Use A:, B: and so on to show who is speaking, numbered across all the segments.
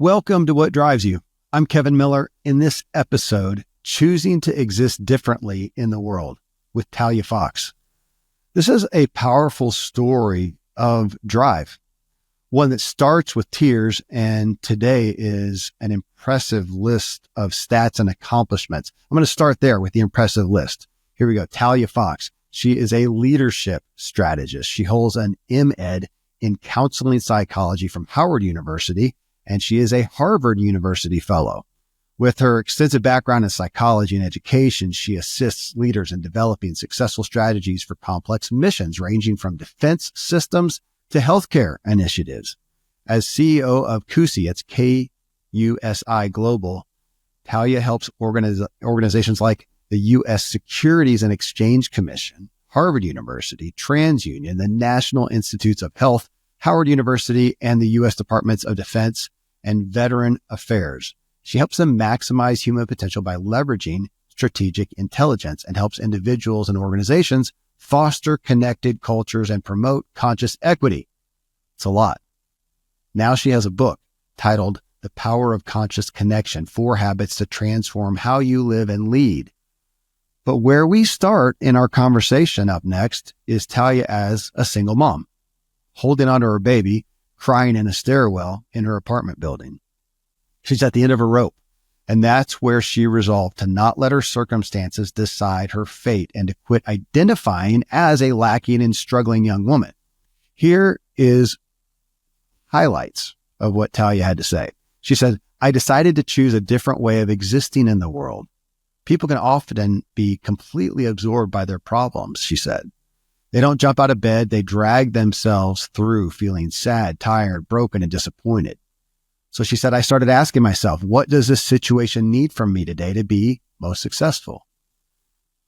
A: Welcome to What Drives You. I'm Kevin Miller. In this episode, Choosing to Exist Differently in the World with Talia Fox. This is a powerful story of drive, one that starts with tears, and today is an impressive list of stats and accomplishments. I'm going to start there with the impressive list. Here we go. Talia Fox. She is a leadership strategist. She holds an M.Ed in counseling psychology from Howard University, and she is a Harvard University fellow. With her extensive background in psychology and education, she assists leaders in developing successful strategies for complex missions ranging from defense systems to healthcare initiatives. As CEO of KUSI, it's KUSI Global, Talia helps organizations like the U.S. Securities and Exchange Commission, Harvard University, Transunion, the National Institutes of Health, Howard University, and the U.S. Departments of Defense and Veteran Affairs. She helps them maximize human potential by leveraging strategic intelligence and helps individuals and organizations foster connected cultures and promote conscious equity. It's a lot. Now she has a book titled The Power of Conscious Connection, 4 Habits to Transform How You Live and Lead. But where we start in our conversation up next is Talia as a single mom, holding onto her baby, crying in a stairwell in her apartment building. She's at the end of her rope, and that's where she resolved to not let her circumstances decide her fate and to quit identifying as a lacking and struggling young woman. Here is highlights of what Talia had to say. She said, "I decided to choose a different way of existing in the world. People can often be completely absorbed by their problems," she said. They don't jump out of bed. They drag themselves through feeling sad, tired, broken, and disappointed. So she said, I started asking myself, what does this situation need from me today to be most successful?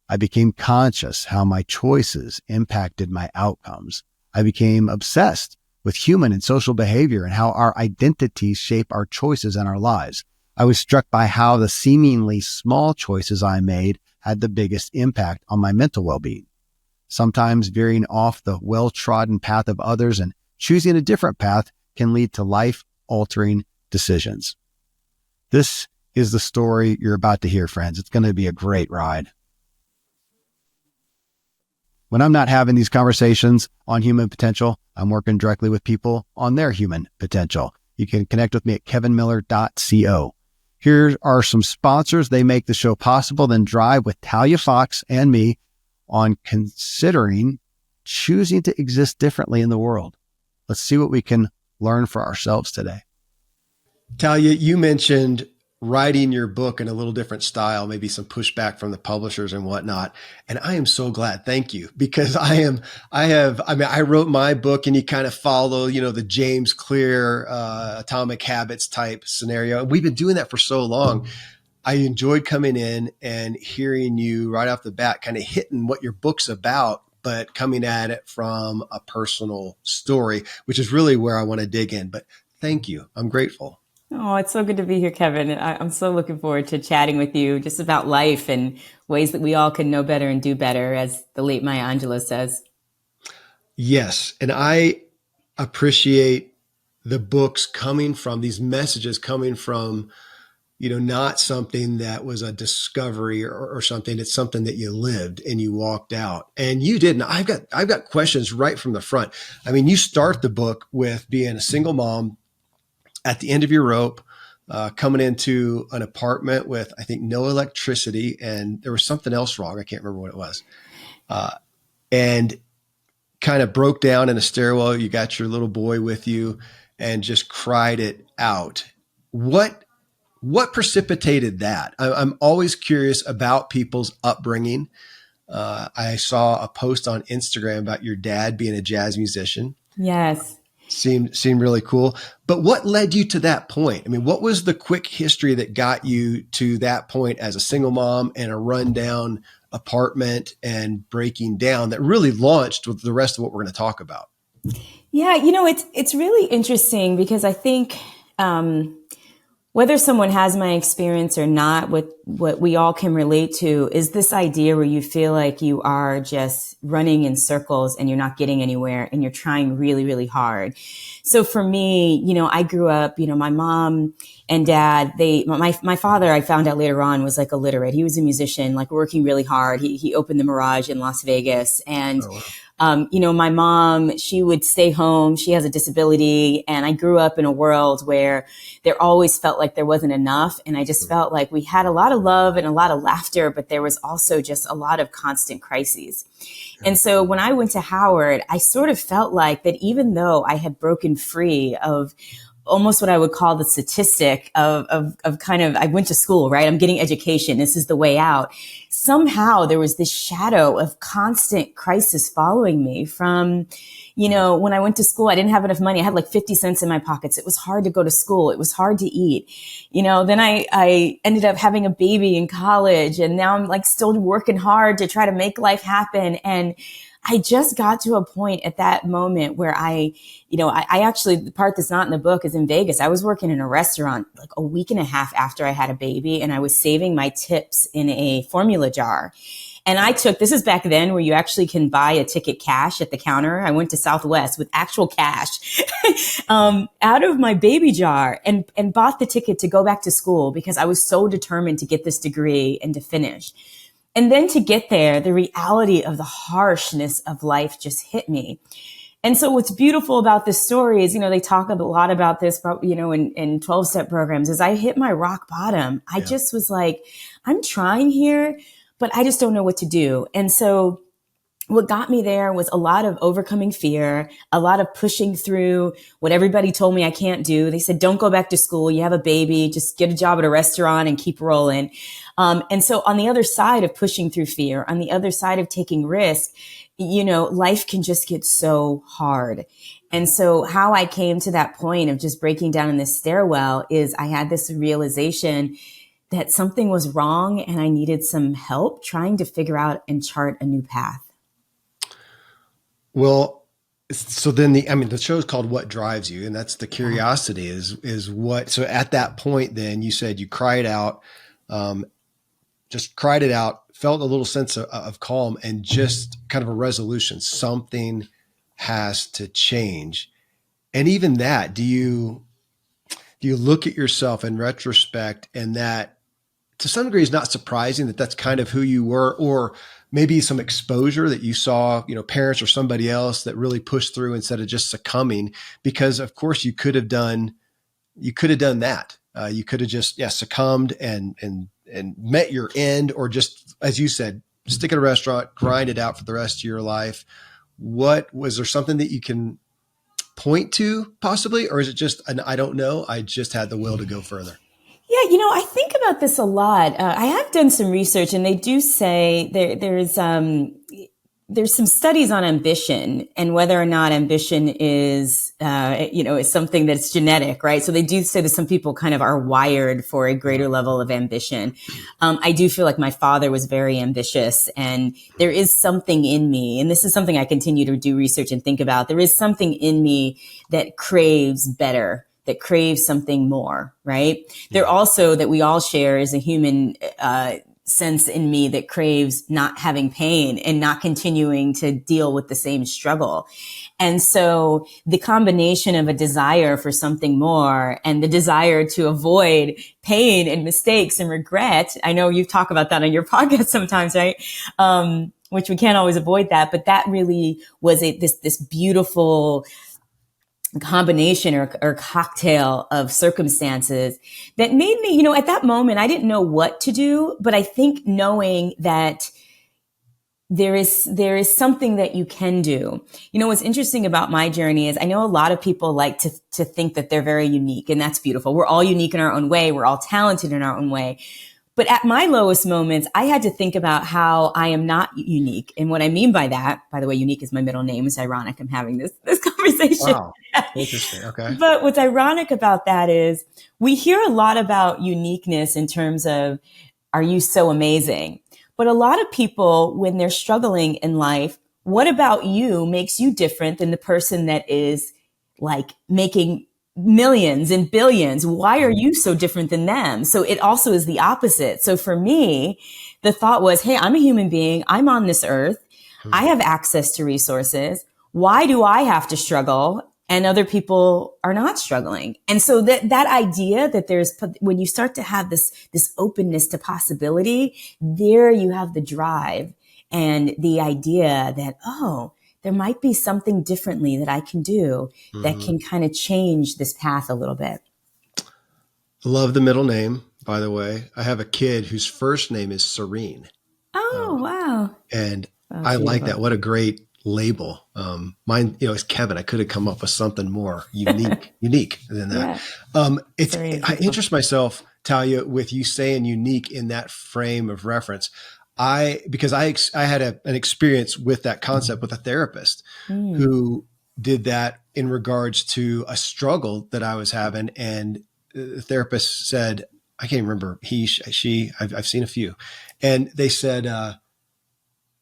A: I became conscious how my choices impacted my outcomes. I became obsessed with human and social behavior and how our identities shape our choices and our lives. I was struck by how the seemingly small choices I made had the biggest impact on my mental well-being. Sometimes veering off the well-trodden path of others and choosing a different path can lead to life-altering decisions. This is the story you're about to hear, friends. It's going to be a great ride. When I'm not having these conversations on human potential, I'm working directly with people on their human potential. You can connect with me at kevinmiller.co. Here are some sponsors. They make the show possible. Then drive with Talia Fox and me on considering choosing to exist differently in the world. Let's see what we can learn for ourselves today.
B: Talia, you mentioned writing your book in a little different style, maybe some pushback from the publishers and whatnot. And I am so glad. Thank you. Because I wrote my book and you kind of follow, the James Clear, Atomic Habits type scenario. And we've been doing that for so long. I enjoyed coming in and hearing you right off the bat, kind of hitting what your book's about, but coming at it from a personal story, which is really where I want to dig in. But thank you. I'm grateful.
C: Oh, it's so good to be here, Kevin. I'm so looking forward to chatting with you just about life and ways that we all can know better and do better, as the late Maya Angelou says.
B: Yes. And I appreciate the books coming from these messages coming from, not something that was a discovery or something. It's something that you lived and you walked out, and you didn't. I've got questions right from the front. I mean, you start the book with being a single mom at the end of your rope, coming into an apartment with, I think, no electricity, and there was something else wrong. I can't remember what it was. And kind of broke down in a stairwell. You got your little boy with you and just cried it out. What precipitated that? I'm always curious about people's upbringing. I saw a post on Instagram about your dad being a jazz musician.
C: Yes.
B: Seemed really cool. But what led you to that point? I mean, what was the quick history that got you to that point as a single mom and a rundown apartment and breaking down that really launched with the rest of what we're going to talk about?
C: Yeah, it's really interesting because I think Whether someone has my experience or not, what we all can relate to is this idea where you feel like you are just running in circles and you're not getting anywhere and you're trying really, really hard. So for me, I grew up, my mom and dad, my father, I found out later on, was like illiterate. He was a musician, like working really hard. He opened the Mirage in Las Vegas. And
B: Oh, wow.
C: my mom, she would stay home. She has a disability. And I grew up in a world where there always felt like there wasn't enough. And I just felt like we had a lot of love and a lot of laughter, but there was also just a lot of constant crises. And so when I went to Howard, I sort of felt like that even though I had broken free of almost what I would call the statistic of kind of, I went to school, right? I'm getting education. This is the way out. Somehow there was this shadow of constant crisis following me from, when I went to school, I didn't have enough money. I had like 50 cents in my pockets. It was hard to go to school. It was hard to eat. Then I ended up having a baby in college, and now I'm like still working hard to try to make life happen. And I just got to a point at that moment where I actually, the part that's not in the book is in Vegas. I was working in a restaurant like a week and a half after I had a baby, and I was saving my tips in a formula jar. And this is back then where you actually can buy a ticket cash at the counter. I went to Southwest with actual cash out of my baby jar and bought the ticket to go back to school because I was so determined to get this degree and to finish. And then to get there, the reality of the harshness of life just hit me. And so what's beautiful about this story is, they talk a lot about this, in 12-step programs. As I hit my rock bottom, I just was like, I'm trying here, but I just don't know what to do. And so what got me there was a lot of overcoming fear, a lot of pushing through what everybody told me I can't do. They said, don't go back to school. You have a baby, just get a job at a restaurant and keep rolling. And so on the other side of pushing through fear, on the other side of taking risk, life can just get so hard. And so how I came to that point of just breaking down in this stairwell is I had this realization that something was wrong and I needed some help trying to figure out and chart a new path.
B: Well, so then the show is called What Drives You, and that's the curiosity is what. So at that point, then you said you cried out, just cried it out, felt a little sense of calm and just kind of a resolution. Something has to change. And even that, do you look at yourself in retrospect and that to some degree is not surprising that that's kind of who you were, or maybe some exposure that you saw, parents or somebody else that really pushed through instead of just succumbing, because of course you could have done that. You could have just, succumbed and met your end, or just, as you said, stick at a restaurant, grind it out for the rest of your life. Was there something that you can point to possibly, or is it just I don't know, I just had the will to go further?
C: Yeah, I think about this a lot. I have done some research, and they do say there's some studies on ambition and whether or not ambition is something that's genetic, right? So they do say that some people kind of are wired for a greater level of ambition. I do feel like my father was very ambitious, and there is something in me, and this is something I continue to do research and think about. There is something in me that craves better, that craves something more, right? There also, that we all share, is a human sense in me that craves not having pain and not continuing to deal with the same struggle. And so the combination of a desire for something more and the desire to avoid pain and mistakes and regret, I know you talk about that on your podcast sometimes, right? Which we can't always avoid that, but that really was this beautiful combination or cocktail of circumstances that made me, at that moment, I didn't know what to do, but I think knowing that there is something that you can do. What's interesting about my journey is I know a lot of people like to think that they're very unique, and that's beautiful. We're all unique in our own way. We're all talented in our own way. But at my lowest moments, I had to think about how I am not unique. And what I mean by that, by the way, unique is my middle name. It's ironic I'm having this conversation.
B: Wow. Interesting. Okay.
C: But what's ironic about that is we hear a lot about uniqueness in terms of, are you so amazing? But a lot of people, when they're struggling in life, what about you makes you different than the person that is like making millions and billions. Why are you so different than them? So it also is the opposite. So for me, the thought was, hey, I'm a human being. I'm on this earth. I have access to resources. Why do I have to struggle and other people are not struggling? And so that idea that when you start to have this openness to possibility, there you have the drive and the idea that, oh, there might be something differently that I can do that can kind of change this path a little bit.
B: Love the middle name, by the way. I have a kid whose first name is Serene.
C: Oh, wow.
B: And I like that. What a great label. Mine, is Kevin. I could have come up with something more unique than that. Yeah. I interest myself, Talia, with you saying unique in that frame of reference. Because I had an experience with that concept with a therapist who did that in regards to a struggle that I was having. And the therapist said, I can't remember, he, she, I've seen a few. And they said,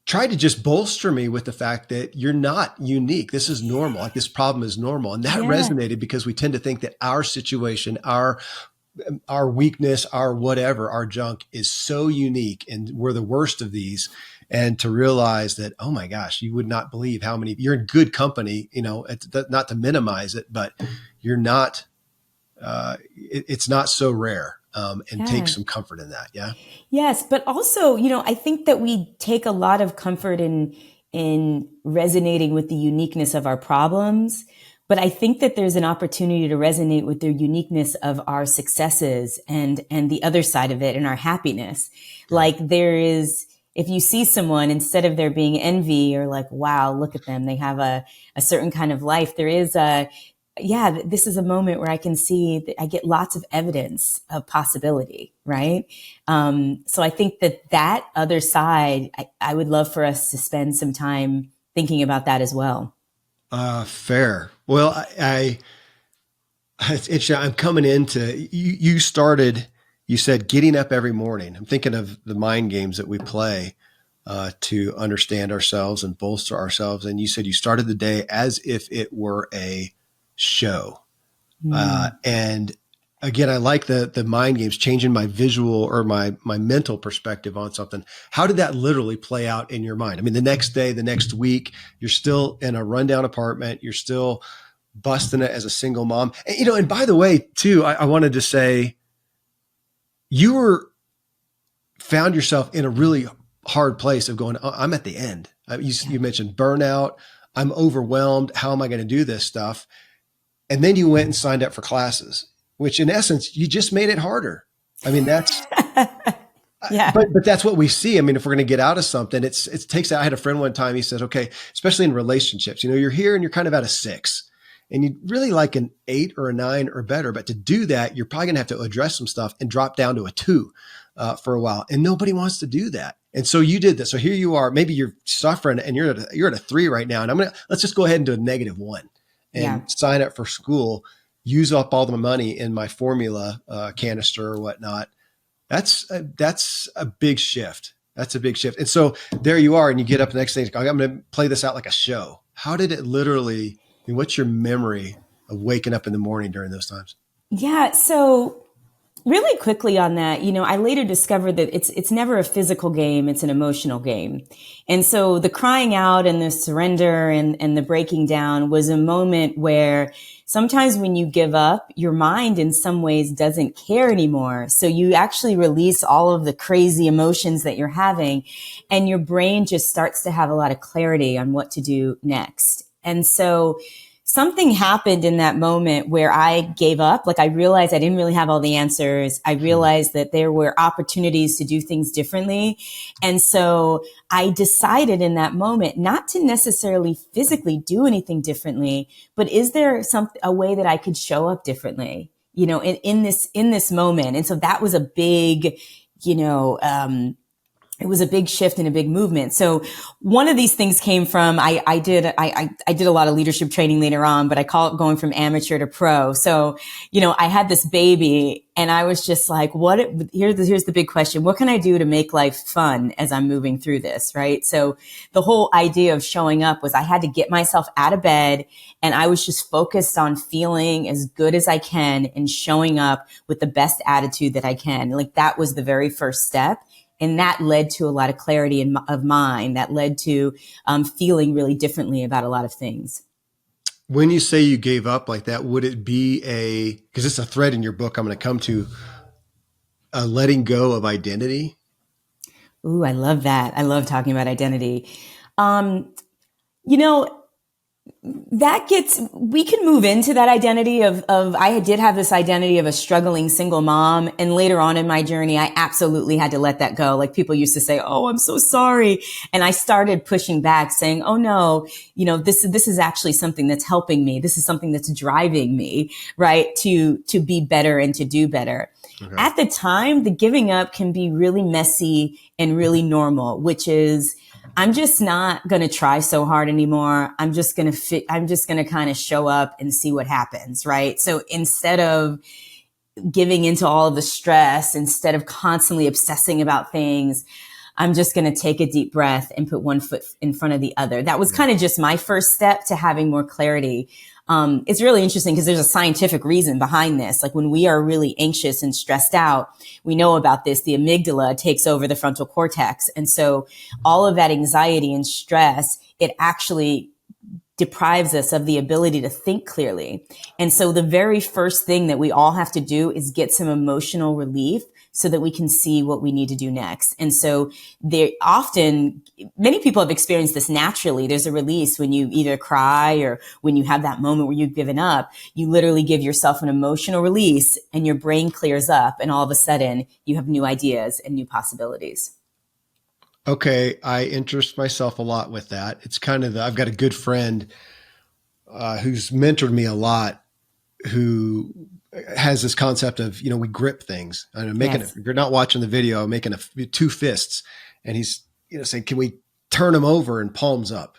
B: try to just bolster me with the fact that you're not unique. This is normal. Like this problem is normal. And that resonated because we tend to think that our situation, our weakness, our whatever, our junk is so unique and we're the worst of these. And to realize that, oh my gosh, you would not believe how many, you're in good company, not to minimize it, but you're not, it's not so rare. And take some comfort in that. Yeah.
C: Yes. But also, I think that we take a lot of comfort in resonating with the uniqueness of our problems. But I think that there's an opportunity to resonate with the uniqueness of our successes and the other side of it and our happiness. Like there is, if you see someone, instead of there being envy or like, wow, look at them, they have a certain kind of life. There is this is a moment where I can see that I get lots of evidence of possibility, right? So I think that other side, I would love for us to spend some time thinking about that as well.
B: Fair. Well, it's interesting. I'm coming into, you said getting up every morning. I'm thinking of the mind games that we play to understand ourselves and bolster ourselves. And you said you started the day as if it were a show. And again, I like the mind games, changing my visual or my mental perspective on something. How did that literally play out in your mind? I mean, the next day, the next week, you're still in a rundown apartment. You're still busting it as a single mom. And, and by the way, too, I wanted to say you found yourself in a really hard place of going, oh, I'm at the end. You mentioned burnout. I'm overwhelmed. How am I going to do this stuff? And then you went and signed up for classes, which in essence, you just made it harder. I mean, that's, but that's what we see. I mean, if we're going to get out of something, it takes, I had a friend one time, he said, okay, especially in relationships, you're here and you're kind of at a 6 and you'd really like an 8 or a 9 or better. But to do that, you're probably going to have to address some stuff and drop down to a 2 for a while. And nobody wants to do that. And so you did that. So here you are, maybe you're suffering and you're at a 3 right now. And let's just go ahead and do a -1. And sign up for school, use up all the money in my formula canister or whatnot. That's a big shift. That's a big shift. And so there you are, and you get up the next day, I'm going to play this out like a show. How did it literally, what's your memory of waking up in the morning during those times?
C: Yeah. So really quickly on that, I later discovered that it's never a physical game. It's an emotional game. And so the crying out and the surrender and the breaking down was a moment where sometimes when you give up, your mind in some ways doesn't care anymore. So you actually release all of the crazy emotions that you're having and your brain just starts to have a lot of clarity on what to do next. And so something happened in that moment where I gave up. Like I realized I didn't really have all the answers. I realized that there were opportunities to do things differently. And so I decided in that moment not to necessarily physically do anything differently, but is there a way that I could show up differently, in this moment? And so that was a big, it was a big shift and a big movement. So one of these things came from, I did a lot of leadership training later on, but I call it going from amateur to pro. So, I had this baby and I was just like, here's the big question. What can I do to make life fun as I'm moving through this? Right. So the whole idea of showing up was I had to get myself out of bed, and I was just focused on feeling as good as I can and showing up with the best attitude that I can. Like, that was the very first step. And that led to a lot of clarity of mind. That led to feeling really differently about a lot of things.
B: When you say you gave up like that, would it be because it's a thread in your book I'm going to come to, a letting go of identity?
C: Ooh, I love that. I love talking about identity. We can move into that identity of I did have this identity of a struggling single mom. And later on in my journey, I absolutely had to let that go. Like, people used to say, "Oh, I'm so sorry." And I started pushing back, saying, "Oh no, this is actually something that's helping me. This is something that's driving me, right? To be better and to do better." Okay. At the time, the giving up can be really messy and really normal, which is, I'm just not going to try so hard anymore. I'm just going to kind of show up and see what happens. Right. So instead of giving into all of the stress, instead of constantly obsessing about things, I'm just going to take a deep breath and put one foot in front of the other. That was kind of just my first step to having more clarity. It's really interesting because there's a scientific reason behind this. Like, when we are really anxious and stressed out, we know about this. The amygdala takes over the frontal cortex. And so all of that anxiety and stress, it actually deprives us of the ability to think clearly. And so the very first thing that we all have to do is get some emotional relief so that we can see what we need to do next. And so many people have experienced this naturally. There's a release when you either cry or when you have that moment where you've given up. You literally give yourself an emotional release and your brain clears up, and all of a sudden you have new ideas and new possibilities.
B: Okay, I interest myself a lot with that. It's kind of I've got a good friend who's mentored me a lot, who has this concept of, we grip things. I'm making it. If you're not watching the video, I'm making two fists, and he's saying, "Can we turn them over and palms up,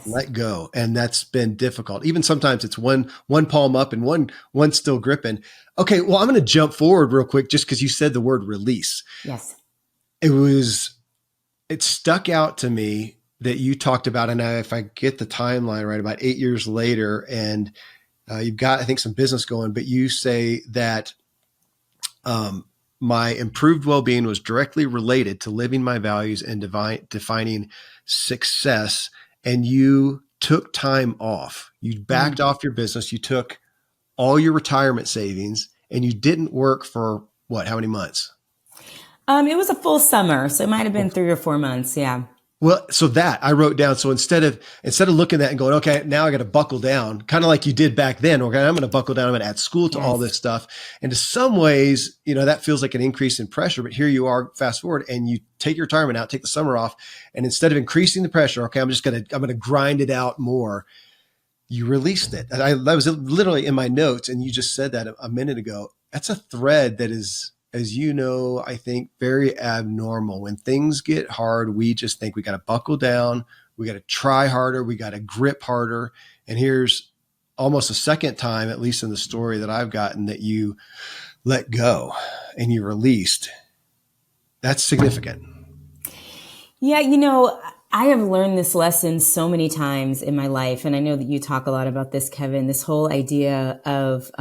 B: let go?" And that's been difficult. Even sometimes it's one palm up and one still gripping. Okay, well, I'm going to jump forward real quick just because you said the word release.
C: Yes,
B: it stuck out to me that you talked about, and if I get the timeline right, about 8 years later, and you've got, I think, some business going, but you say that my improved well-being was directly related to living my values and defining success. And you took time off. You backed off your business. You took all your retirement savings, and you didn't work for how many months?
C: It was a full summer, so it might have been 3 or 4 months. Yeah.
B: Well, so that I wrote down. So instead of looking at that and going, okay, now I got to buckle down, kind of like you did back then. Okay, I'm going to buckle down. I'm going to add school to all this stuff. And to some ways, that feels like an increase in pressure. But here you are, fast forward, and you take your retirement out, take the summer off, and instead of increasing the pressure, okay, I'm going to grind it out more. You released it. And that was literally in my notes, and you just said that a minute ago. That's a thread that is, as you know, I think very abnormal. When things get hard, we just think we got to buckle down. We got to try harder. We got to grip harder. And here's almost a second time, at least in the story that I've gotten, that you let go and you released. That's significant.
C: Yeah. I have learned this lesson so many times in my life. And I know that you talk a lot about this, Kevin, this whole idea of,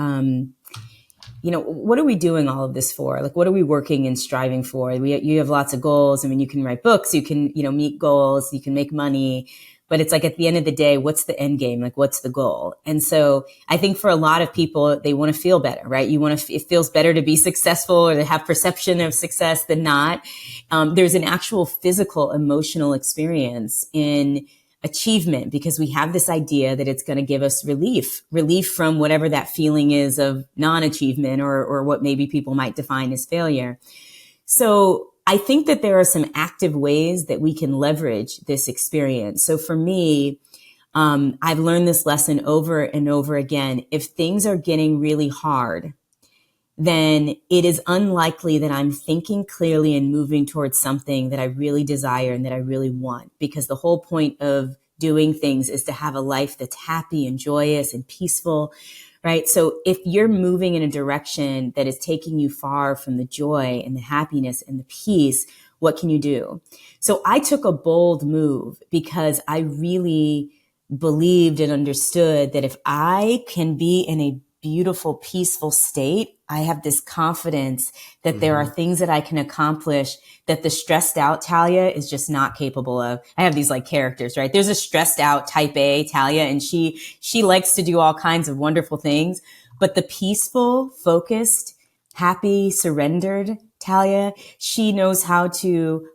C: what are we doing all of this for? Like, what are we working and striving for? You have lots of goals. I mean, you can write books, you can, meet goals, you can make money, but it's like, at the end of the day, what's the end game? Like, what's the goal? And so I think for a lot of people, they want to feel better, right? It feels better to be successful or to have perception of success than not. There's an actual physical, emotional experience in achievement, because we have this idea that it's going to give us relief from whatever that feeling is of non-achievement or what maybe people might define as failure. So I think that there are some active ways that we can leverage this experience. So for me, I've learned this lesson over and over again. If things are getting really hard, then it is unlikely that I'm thinking clearly and moving towards something that I really desire and that I really want. Because the whole point of doing things is to have a life that's happy and joyous and peaceful, right? So if you're moving in a direction that is taking you far from the joy and the happiness and the peace, what can you do? So I took a bold move because I really believed and understood that if I can be in a beautiful, peaceful state, I have this confidence that there are things that I can accomplish that the stressed out Talia is just not capable of. I have these like characters, right? There's a stressed out type A Talia, and she likes to do all kinds of wonderful things, but the peaceful, focused, happy, surrendered Talia, she knows how to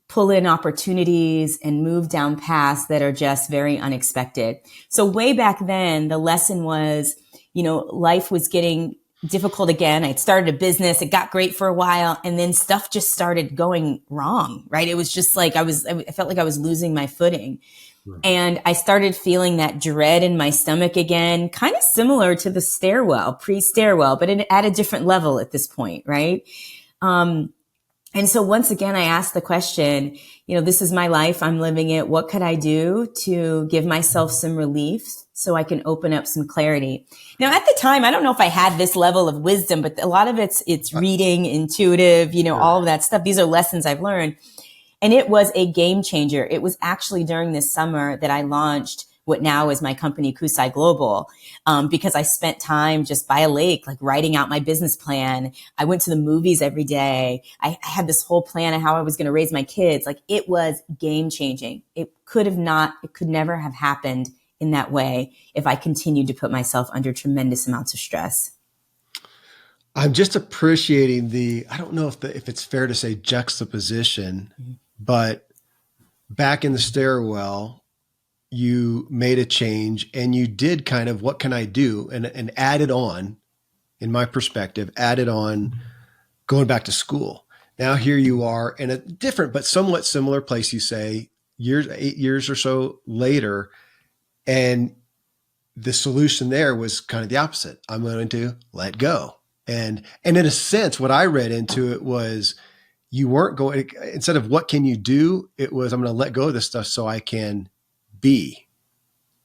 C: pull in opportunities and move down paths that are just very unexpected. So way back then, the lesson was, life was getting difficult again. I'd started a business. It got great for a while. And then stuff just started going wrong, right? It was just like, I felt like I was losing my footing. Right. And I started feeling that dread in my stomach again, kind of similar to the stairwell, pre-stairwell, but at a different level at this point, right? And so once again, I asked the question, this is my life. I'm living it. What could I do to give myself some relief so I can open up some clarity? Now, at the time, I don't know if I had this level of wisdom, but a lot of it's reading, intuitive, all of that stuff. These are lessons I've learned. And it was a game changer. It was actually during this summer that I launched what now is my company, KUSI Global, because I spent time just by a lake, like writing out my business plan. I went to the movies every day. I had this whole plan of how I was going to raise my kids. Like, it was game changing. It could never have happened in that way if I continued to put myself under tremendous amounts of stress.
B: I'm just appreciating I don't know if it's fair to say juxtaposition, but back in the stairwell, you made a change and you did kind of, what can I do? And added on, in my perspective, going back to school. Now here you are in a different, but somewhat similar place, you say, 8 years or so later. And the solution there was kind of the opposite. I'm going to let go. And in a sense, what I read into it was you weren't going, instead of what can you do, it was, I'm going to let go of this stuff so I can be.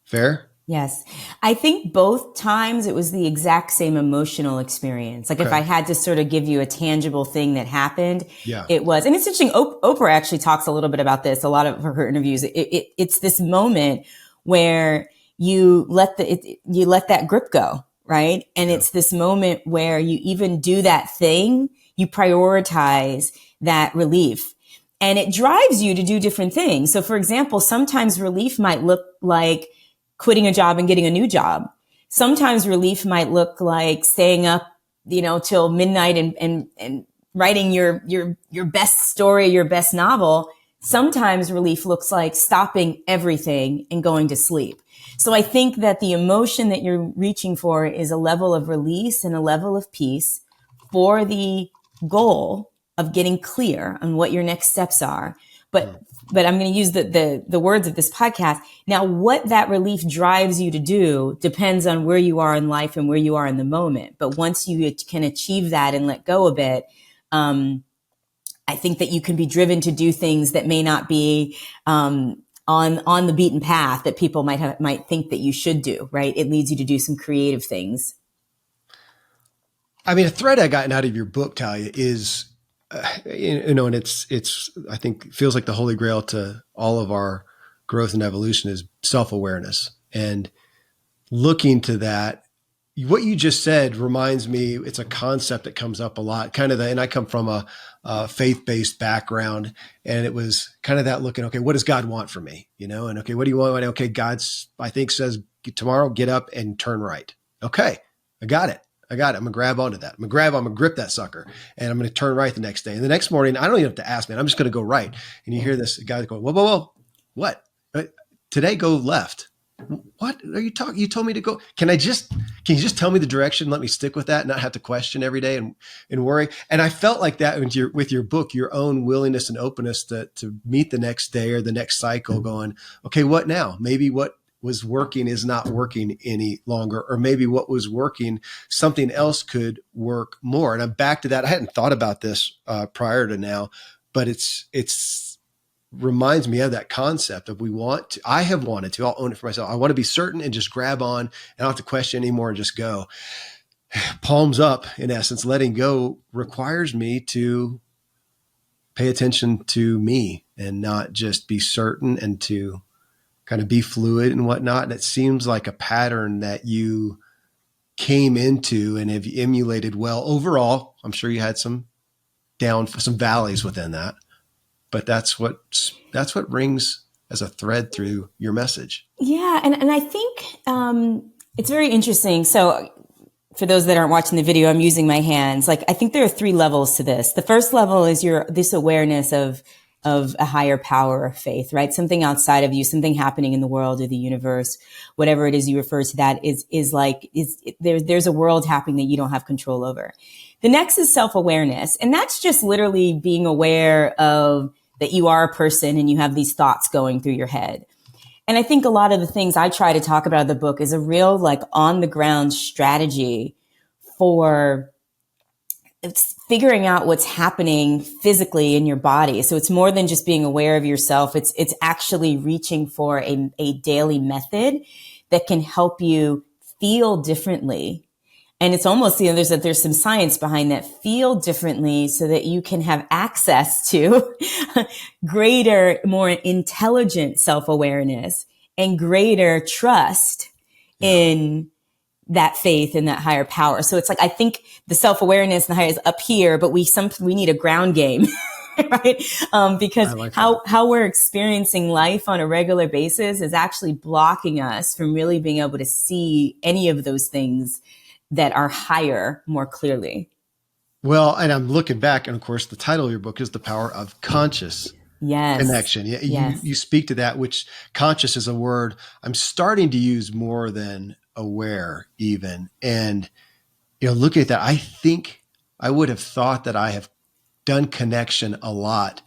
B: Fair?
C: Yes. I think both times it was the exact same emotional experience. Like, okay, if I had to sort of give you a tangible thing that happened, it was, and it's interesting. Oprah actually talks a little bit about this. A lot of her interviews, it's this moment where you let that grip go, right? And it's this moment where you even do that thing, you prioritize that relief. And it drives you to do different things. So for example, sometimes relief might look like quitting a job and getting a new job. Sometimes relief might look like staying up, till midnight and writing your best story, your best novel. Sometimes relief looks like stopping everything and going to sleep. So I think that the emotion that you're reaching for is a level of release and a level of peace for the goal of getting clear on what your next steps are. But I'm going to use the words of this podcast. Now, what that relief drives you to do depends on where you are in life and where you are in the moment. But once you can achieve that and let go a bit, I think that you can be driven to do things that may not be on the beaten path that people might think that you should do, right? It leads you to do some creative things.
B: I mean, a thread I gotten out of your book, Talia, is and it's I think feels like the holy grail to all of our growth and evolution is self-awareness. And looking to that, what you just said reminds me, it's a concept that comes up a lot, and I come from a faith-based background, and it was kind of that looking, okay, what does God want from me? And okay, what do you want? Okay, I think says tomorrow, get up and turn right. Okay, I got it. I'm going to grab onto that. I'm going to grip that sucker, and I'm going to turn right the next day. And the next morning, I don't even have to ask, man. I'm just going to go right. And you hear this guy going, whoa, what? Today, go left. What are you talking? You told me to go. Can you just tell me the direction? Let me stick with that and not have to question every day and worry. And I felt like that with your book, your own willingness and openness to meet the next day or the next cycle going, okay, what now? Maybe what was working is not working any longer, or maybe what was working, something else could work more. And I'm back to that. I hadn't thought about this prior to now, but it's reminds me of that concept of I have wanted to, I'll own it for myself. I want to be certain and just grab on and I don't have to question anymore and just go. Palms up, in essence. Letting go requires me to pay attention to me and not just be certain, and to kind of be fluid and whatnot. And it seems like a pattern that you came into and have emulated well. Overall, I'm sure you had some valleys within that, but that's what rings as a thread through your message.
C: Yeah. And I think it's very interesting. So for those that aren't watching the video, I'm using my hands. Like, I think there are 3 levels to this. The first level is this awareness of a higher power of faith, right? Something outside of you, something happening in the world or the universe, whatever it is you refer to that there's a world happening that you don't have control over. The next is self-awareness. And that's just literally being aware of that you are a person and you have these thoughts going through your head. And I think a lot of the things I try to talk about in the book is a real, like, on the ground strategy for figuring out what's happening physically in your body. So it's more than just being aware of yourself. It's actually reaching for a daily method that can help you feel differently. And it's almost, there's some science behind that. Feel differently so that you can have access to greater, more intelligent self-awareness and greater trust in that faith and that higher power. So it's like, I think the self-awareness and the higher is up here, but we need a ground game, right? Because like how we're experiencing life on a regular basis is actually blocking us from really being able to see any of those things that are higher more clearly.
B: Well, and I'm looking back, and of course, the title of your book is The Power of Conscious Connection.
C: Yes.
B: You speak to that, which conscious is a word I'm starting to use more than aware even. And, looking at that, I think I would have thought that I have done connection a lot,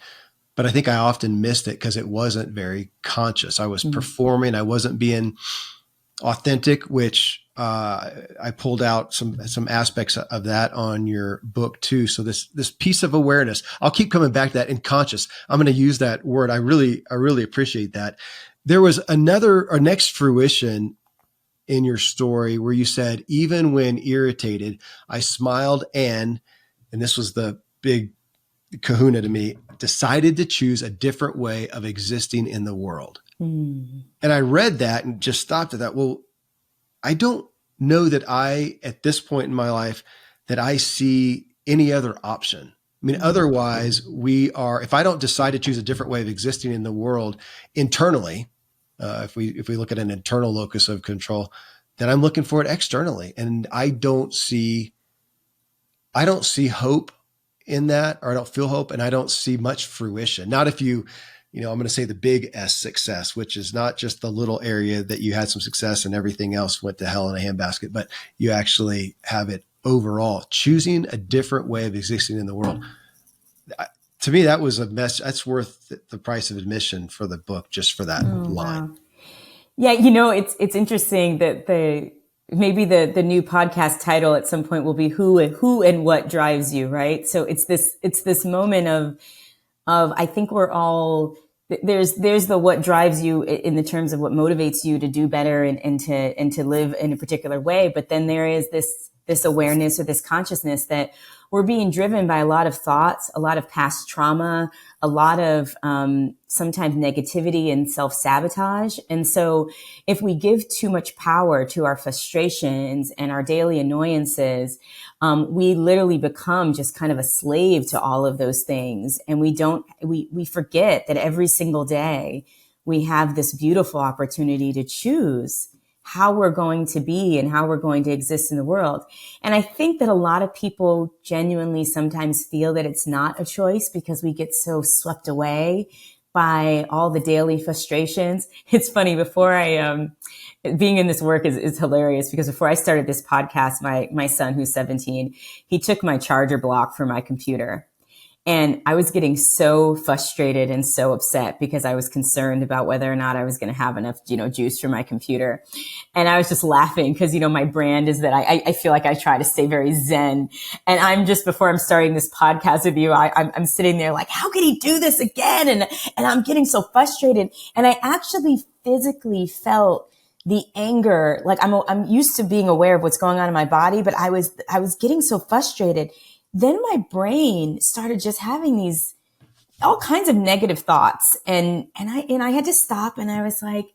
B: but I think I often missed it because it wasn't very conscious. I was performing. I wasn't being authentic, which I pulled out some aspects of that on your book too. So this piece of awareness, I'll keep coming back to that, in conscious. I'm going to use that word. I really appreciate that. There was a next fruition in your story where you said, even when irritated, I smiled and this was the big kahuna to me, decided to choose a different way of existing in the world. And I read that and just stopped at that. Well, I don't know that at this point in my life, that I see any other option. I mean, otherwise if I don't decide to choose a different way of existing in the world internally, if we look at an internal locus of control, then I'm looking for it externally. And I don't see hope in that, or I don't feel hope, and I don't see much fruition. Not if I'm going to say the big S success, which is not just the little area that you had some success and everything else went to hell in a handbasket, but you actually have it overall, choosing a different way of existing in the world. To me, that was a mess. That's worth the price of admission for the book, just for that line.
C: Wow. Yeah. It's interesting that maybe the new podcast title at some point will be who and what drives you. Right. So it's this moment of I think we're all, there's the what drives you in the terms of what motivates you to do better and to live in a particular way. But then there is this awareness or this consciousness that we're being driven by a lot of thoughts, a lot of past trauma, a lot of sometimes negativity and self-sabotage. And so if we give too much power to our frustrations and our daily annoyances, we literally become just kind of a slave to all of those things. And we forget that every single day we have this beautiful opportunity to choose how we're going to be and how we're going to exist in the world. And I think that a lot of people genuinely sometimes feel that it's not a choice because we get so swept away by all the daily frustrations. It's funny, before being in this work is hilarious, because before I started this podcast, my son, who's 17, he took my charger block for my computer. And I was getting so frustrated and so upset because I was concerned about whether or not I was going to have enough, juice for my computer. And I was just laughing because, my brand is that I feel like I try to stay very zen. And I'm just, before I'm starting this podcast with you, I'm sitting there like, how could he do this again? And I'm getting so frustrated. And I actually physically felt the anger. Like I'm used to being aware of what's going on in my body, but I was getting so frustrated. Then my brain started just having these all kinds of negative thoughts. And I had to stop, and I was like,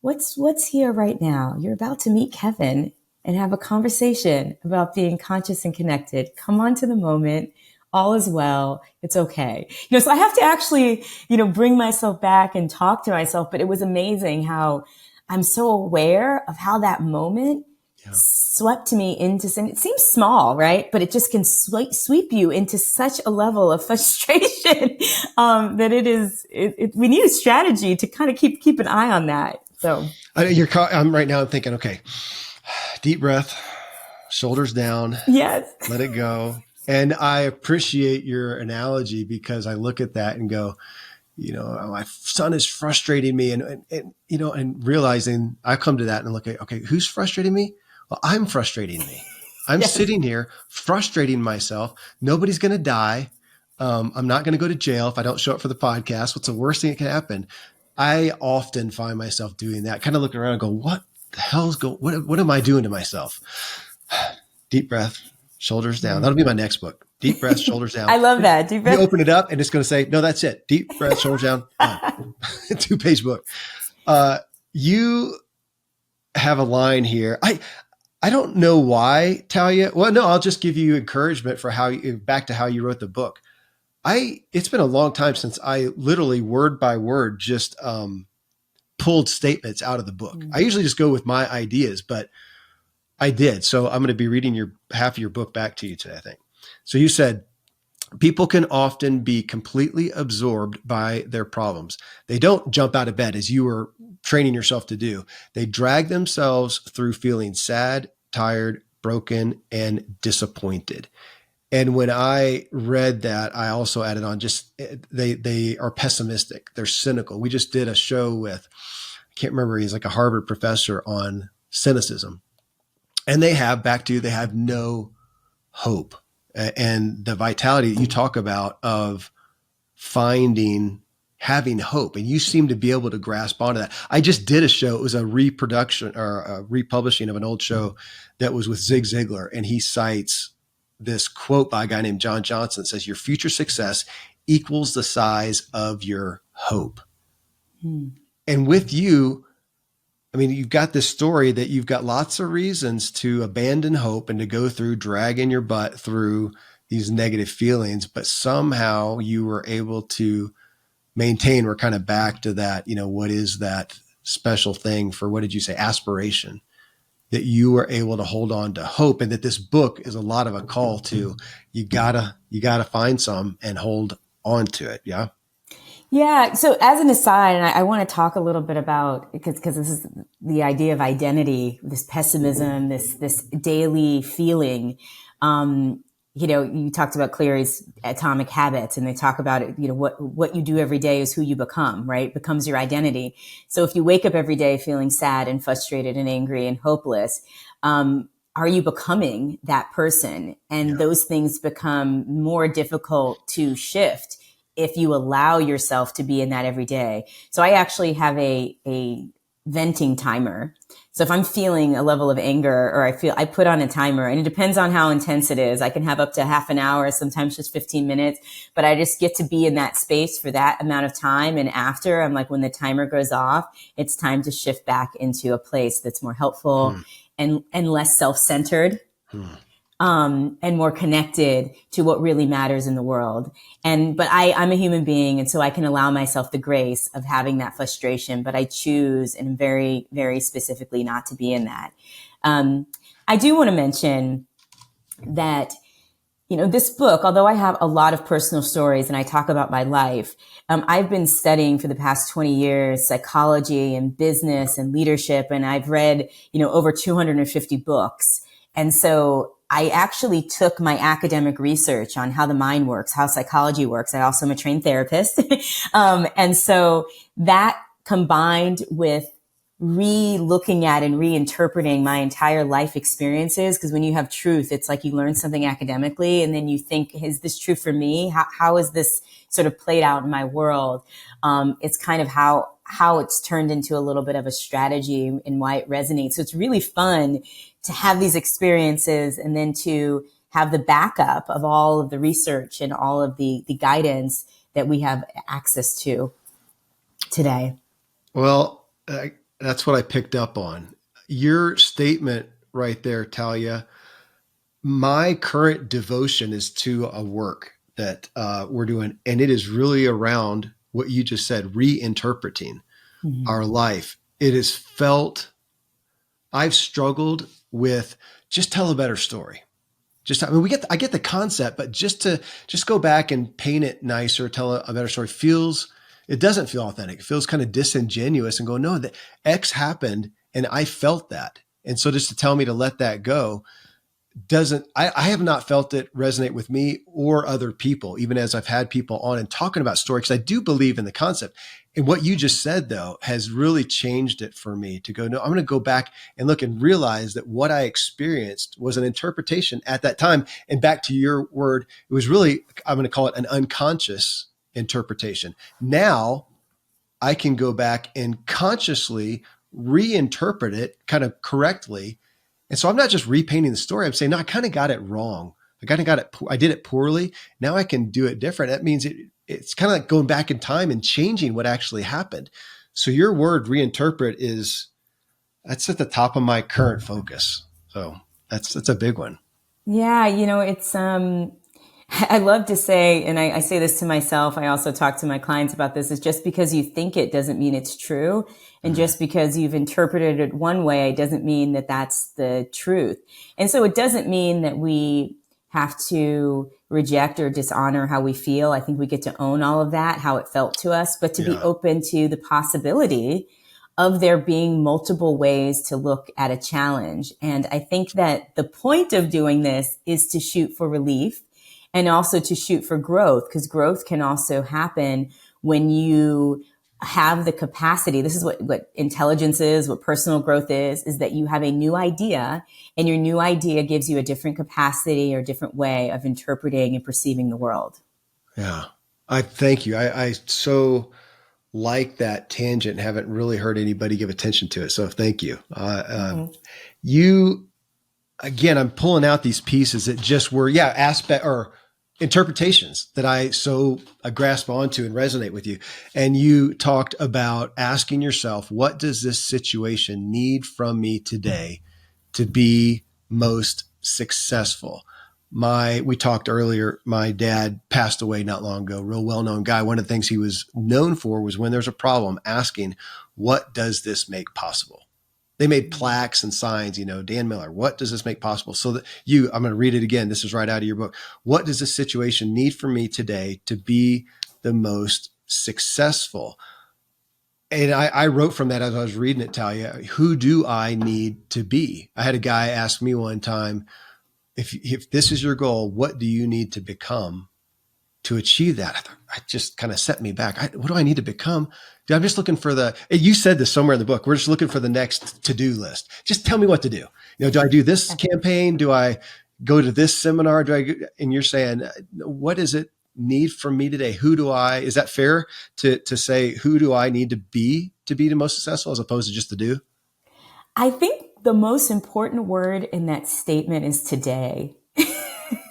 C: what's here right now? You're about to meet Kevin and have a conversation about being conscious and connected. Come on to the moment. All is well. It's okay. So I have to actually, bring myself back and talk to myself. But it was amazing how I'm so aware of how that moment swept me into, and it seems small, right? But it just can sweep you into such a level of frustration that we need a strategy to kind of keep an eye on that. So
B: I'm right now, I'm thinking, okay, deep breath, shoulders down.
C: Yes.
B: Let it go. And I appreciate your analogy, because I look at that and go, my son is frustrating me, and realizing I come to that and look at, okay, who's frustrating me? Well, I'm frustrating me. I'm sitting here frustrating myself. Nobody's going to die. I'm not going to go to jail if I don't show up for the podcast. What's the worst thing that can happen? I often find myself doing that, kind of looking around and go, what the hell's what am I doing to myself? Deep breath, shoulders down. That'll be my next book. Deep breath, shoulders down.
C: I love that. Deep breath.
B: You open it up and it's going to say, no, that's it. Deep breath, shoulders down. 2-page book. You have a line here. I don't know why, Talia. Well, no, I'll just give you encouragement for back to how you wrote the book. It's been a long time since I literally word by word just pulled statements out of the book. I usually just go with my ideas, but I did. So I'm going to be reading half of your book back to you today, I think. So you said, people can often be completely absorbed by their problems. They don't jump out of bed, as you were training yourself to do. They drag themselves through feeling sad, tired, broken, and disappointed. And when I read that, I also added on just they are pessimistic. They're cynical. We just did a show with, I can't remember, he's like a Harvard professor, on cynicism. And they have no hope. And the vitality that you talk about of having hope. And you seem to be able to grasp onto that. I just did a show. It was a reproduction or a republishing of an old show that was with Zig Ziglar. And he cites this quote by a guy named John Johnson that says, your future success equals the size of your hope. And with you, I mean, you've got this story that you've got lots of reasons to abandon hope and to go through, dragging your butt through these negative feelings, but somehow you were able to maintain. We're kind of back to that, what is that special thing for, what did you say, aspiration, that you were able to hold on to hope, and that this book is a lot of a call to, you gotta find some and hold on to it. Yeah.
C: Yeah. So as an aside, and I want to talk a little bit about, because this is the idea of identity, this pessimism, this daily feeling. You talked about Cleary's Atomic Habits, and they talk about it, what you do every day is who you become, right? Becomes your identity. So if you wake up every day feeling sad and frustrated and angry and hopeless, are you becoming that person? And those things become more difficult to shift if you allow yourself to be in that every day. So I actually have a venting timer. So if I'm feeling a level of anger, or I put on a timer, and it depends on how intense it is. I can have up to half an hour, sometimes just 15 minutes, but I just get to be in that space for that amount of time. And after, I'm like, when the timer goes off, it's time to shift back into a place that's more helpful and less self-centered. And more connected to what really matters in the world. But I'm a human being. And so I can allow myself the grace of having that frustration, but I choose, and very, very specifically, not to be in that. I do want to mention that, this book, although I have a lot of personal stories and I talk about my life, I've been studying for the past 20 years, psychology and business and leadership. And I've read, over 250 books. And so I actually took my academic research on how the mind works, how psychology works. I also am a trained therapist. And so that combined with re-looking at and reinterpreting my entire life experiences, because when you have truth, it's like you learn something academically and then you think, is this true for me? How is this sort of played out in my world? It's kind of how it's turned into a little bit of a strategy and why it resonates. So it's really fun to have these experiences and then to have the backup of all of the research and all of the guidance that we have access to today.
B: Well, that's what I picked up on. Your statement right there, Talia. My current devotion is to a work that we're doing, and it is really around what you just said, reinterpreting our life. It is felt, I've struggled with just tell a better story. I get the concept, but just go back and paint it nicer, tell a better story it doesn't feel authentic. It feels kind of disingenuous and go, no, that X happened and I felt that. And so just to tell me to let that go I have not felt it resonate with me or other people, even as I've had people on and talking about story, because I do believe in the concept. And what you just said, though, has really changed it for me to go, no, I'm going to go back and look and realize that what I experienced was an interpretation at that time. And back to your word, it was really, I'm going to call it an unconscious interpretation. Now I can go back and consciously reinterpret it kind of correctly. And so I'm not just repainting the story. I'm saying, no, I kind of got it wrong. I did it poorly. Now I can do it different. That means it's kind of like going back in time and changing what actually happened. So your word reinterpret that's at the top of my current focus. So that's a big one.
C: Yeah. It's, I love to say, and I say this to myself, I also talk to my clients about this, is just because you think it doesn't mean it's true. And just because you've interpreted it one way doesn't mean that that's the truth. And so it doesn't mean that we have to reject or dishonor how we feel. I think we get to own all of that, how it felt to us, but to be open to the possibility of there being multiple ways to look at a challenge. And I think that the point of doing this is to shoot for relief and also to shoot for growth, because growth can also happen when you have the capacity. This is what intelligence is, what personal growth is that you have a new idea, and your new idea gives you a different capacity or different way of interpreting and perceiving the world.
B: Yeah. I thank you. I so like that tangent and haven't really heard anybody give attention to it. So thank you. You, again, I'm pulling out these pieces that just were, aspect or interpretations that I so grasp onto and resonate with you. And you talked about asking yourself, what does this situation need from me today to be most successful? We talked earlier, my dad passed away not long ago, real well-known guy. One of the things he was known for was when there's a problem, asking, what does this make possible? They made plaques and signs, Dan Miller, what does this make possible? So that I'm going to read it again. This is right out of your book. What does this situation need from me today to be the most successful? And I wrote from that as I was reading it, Talia, who do I need to be? I had a guy ask me one time, if this is your goal, what do you need to become to achieve that? I thought, it just kind of set me back. What do I need to become? Dude, I'm just looking for you said this somewhere in the book, we're just looking for the next to-do list. Just tell me what to do. Do I do this campaign? Do I go to this seminar? And you're saying, what does it need from me today? Is that fair to say, who do I need to be the most successful as opposed to just to do?
C: I think the most important word in that statement is today.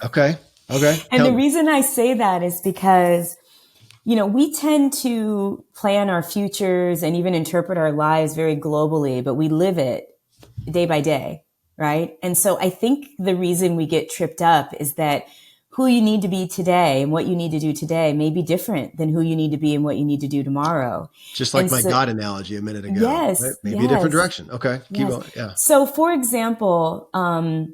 B: Okay.
C: And the reason I say that is because, we tend to plan our futures and even interpret our lives very globally, but we live it day by day, right? And so I think the reason we get tripped up is that who you need to be today and what you need to do today may be different than who you need to be and what you need to do tomorrow.
B: Just like God analogy a minute ago.
C: Yes.
B: Right? Maybe a different direction. Okay. Keep going. Yeah.
C: So for example, I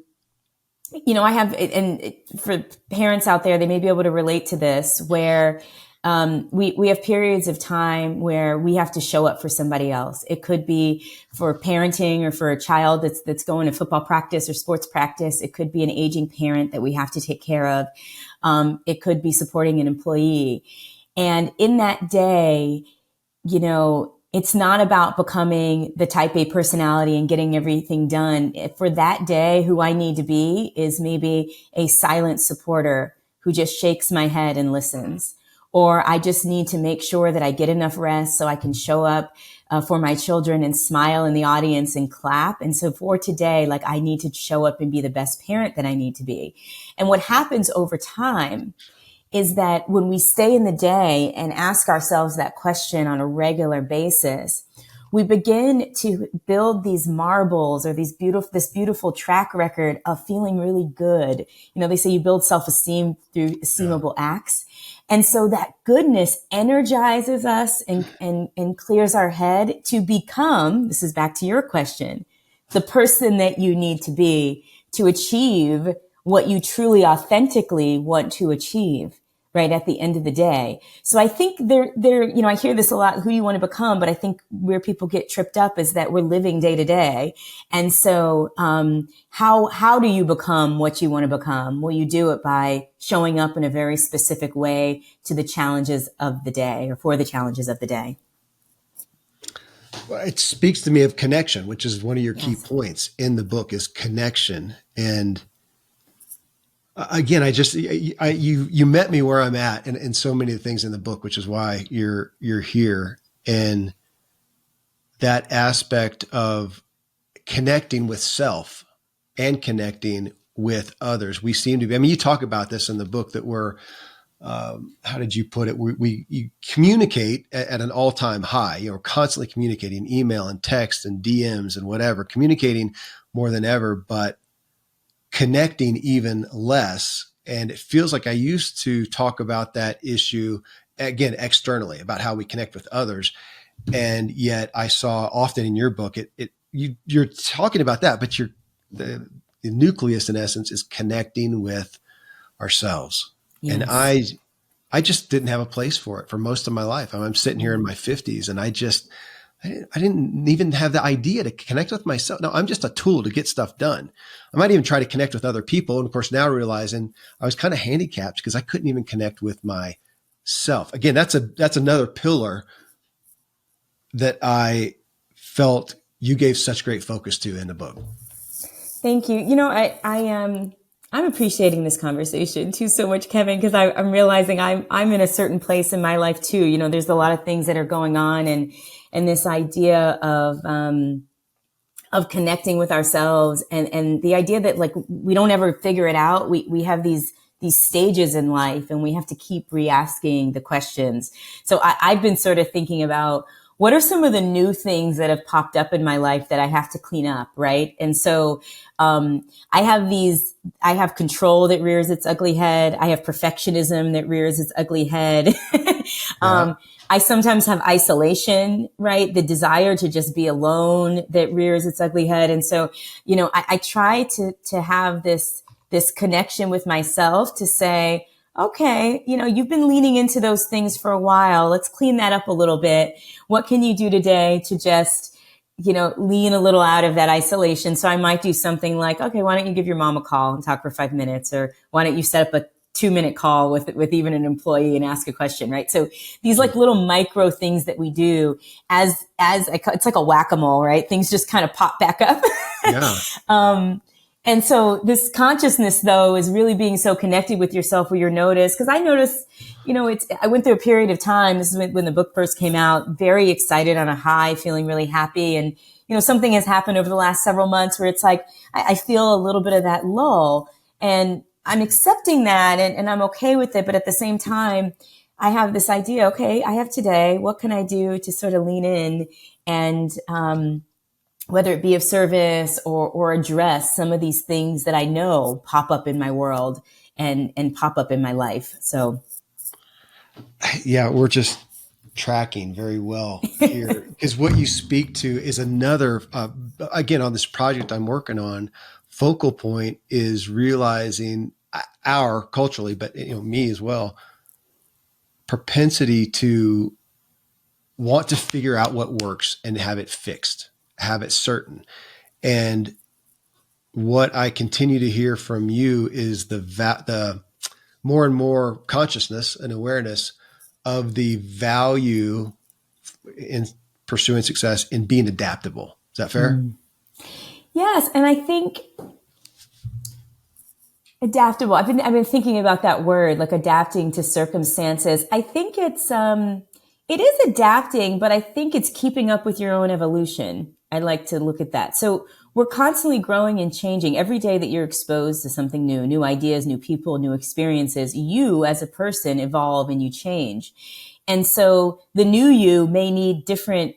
C: have, and for parents out there, they may be able to relate to this, where We have periods of time where we have to show up for somebody else. It could be for parenting or for a child that's going to football practice or sports practice. It could be an aging parent that we have to take care of. It could be supporting an employee. And in that day, it's not about becoming the type A personality and getting everything done. For that day, who I need to be is maybe a silent supporter who just shakes my head and listens. Or I just need to make sure that I get enough rest so I can show up for my children and smile in the audience and clap. And so for today, I need to show up and be the best parent that I need to be. And what happens over time is that when we stay in the day and ask ourselves that question on a regular basis, we begin to build these marbles or this beautiful track record of feeling really good. They say you build self-esteem through esteemable acts. And so that goodness energizes us and clears our head to become, this is back to your question, the person that you need to be to achieve what you truly authentically want to achieve, right, at the end of the day. So I think I hear this a lot, who do you want to become? But I think where people get tripped up is that we're living day to day. And so, how do you become what you want to become? Well, you do it by showing up in a very specific way to the challenges of the day or for the challenges of the day.
B: Well, it speaks to me of connection, which is one of your key points in the book is connection. And again, you met me where I'm at and so many of the things in the book, which is why you're here. And that aspect of connecting with self and connecting with others, we seem to be, you talk about this in the book that we're, how did you put it? You communicate at an all-time high, constantly communicating, email and text and DMs and whatever, communicating more than ever, but connecting even less. And it feels like I used to talk about that issue, again, externally, about how we connect with others. And yet I saw often in your book, you're talking about that, but the nucleus in essence is connecting with ourselves. Yes. And I just didn't have a place for it for most of my life. I'm sitting here in my 50s and I didn't even have the idea to connect with myself. No, I'm just a tool to get stuff done. I might even try to connect with other people. And of course, now realizing I was kind of handicapped because I couldn't even connect with myself. Again, that's another pillar that I felt you gave such great focus to in the book.
C: Thank you. I'm appreciating this conversation too so much, Kevin, because I'm realizing I'm in a certain place in my life too. There's a lot of things that are going on and this idea of connecting with ourselves and the idea that we don't ever figure it out. We have these stages in life and we have to keep re-asking the questions. So I've been sort of thinking about what are some of the new things that have popped up in my life that I have to clean up, right? And so I have control that rears its ugly head. I have perfectionism that rears its ugly head. I sometimes have isolation, right? The desire to just be alone that rears its ugly head. And so, I try to have this connection with myself to say, okay, you've been leaning into those things for a while. Let's clean that up a little bit. What can you do today to just, lean a little out of that isolation? So I might do something like, okay, why don't you give your mom a call and talk for 5 minutes? Or why don't you set up a 2-minute call with even an employee and ask a question, right? So these little micro things that we do it's like a whack-a-mole, right? Things just kind of pop back up.
B: Yeah.
C: And so this consciousness, though, is really being so connected with yourself where you're noticed. Because I noticed, I went through a period of time, this is when the book first came out, very excited on a high, feeling really happy. And, something has happened over the last several months where it's like, I feel a little bit of that lull. And I'm accepting that and I'm okay with it. But at the same time, I have this idea, okay, I have today, what can I do to sort of lean in and, whether it be of service or address some of these things that I know pop up in my world and pop up in my life. So.
B: Yeah, we're just tracking very well here because what you speak to is another, again, on this project I'm working on, focal point is realizing our culturally, but me as well, propensity to want to figure out what works and have it fixed, have it certain. And what I continue to hear from you is the more and more consciousness and awareness of the value in pursuing success in being adaptable. Is that fair?
C: Yes. And I think adaptable, I've been thinking about that word, like adapting to circumstances. I think it is adapting, but I think it's keeping up with your own evolution. I like to look at that. So we're constantly growing and changing. Every day that you're exposed to something new ideas, new people, new experiences, you as a person evolve and you change. And so the new you may need different,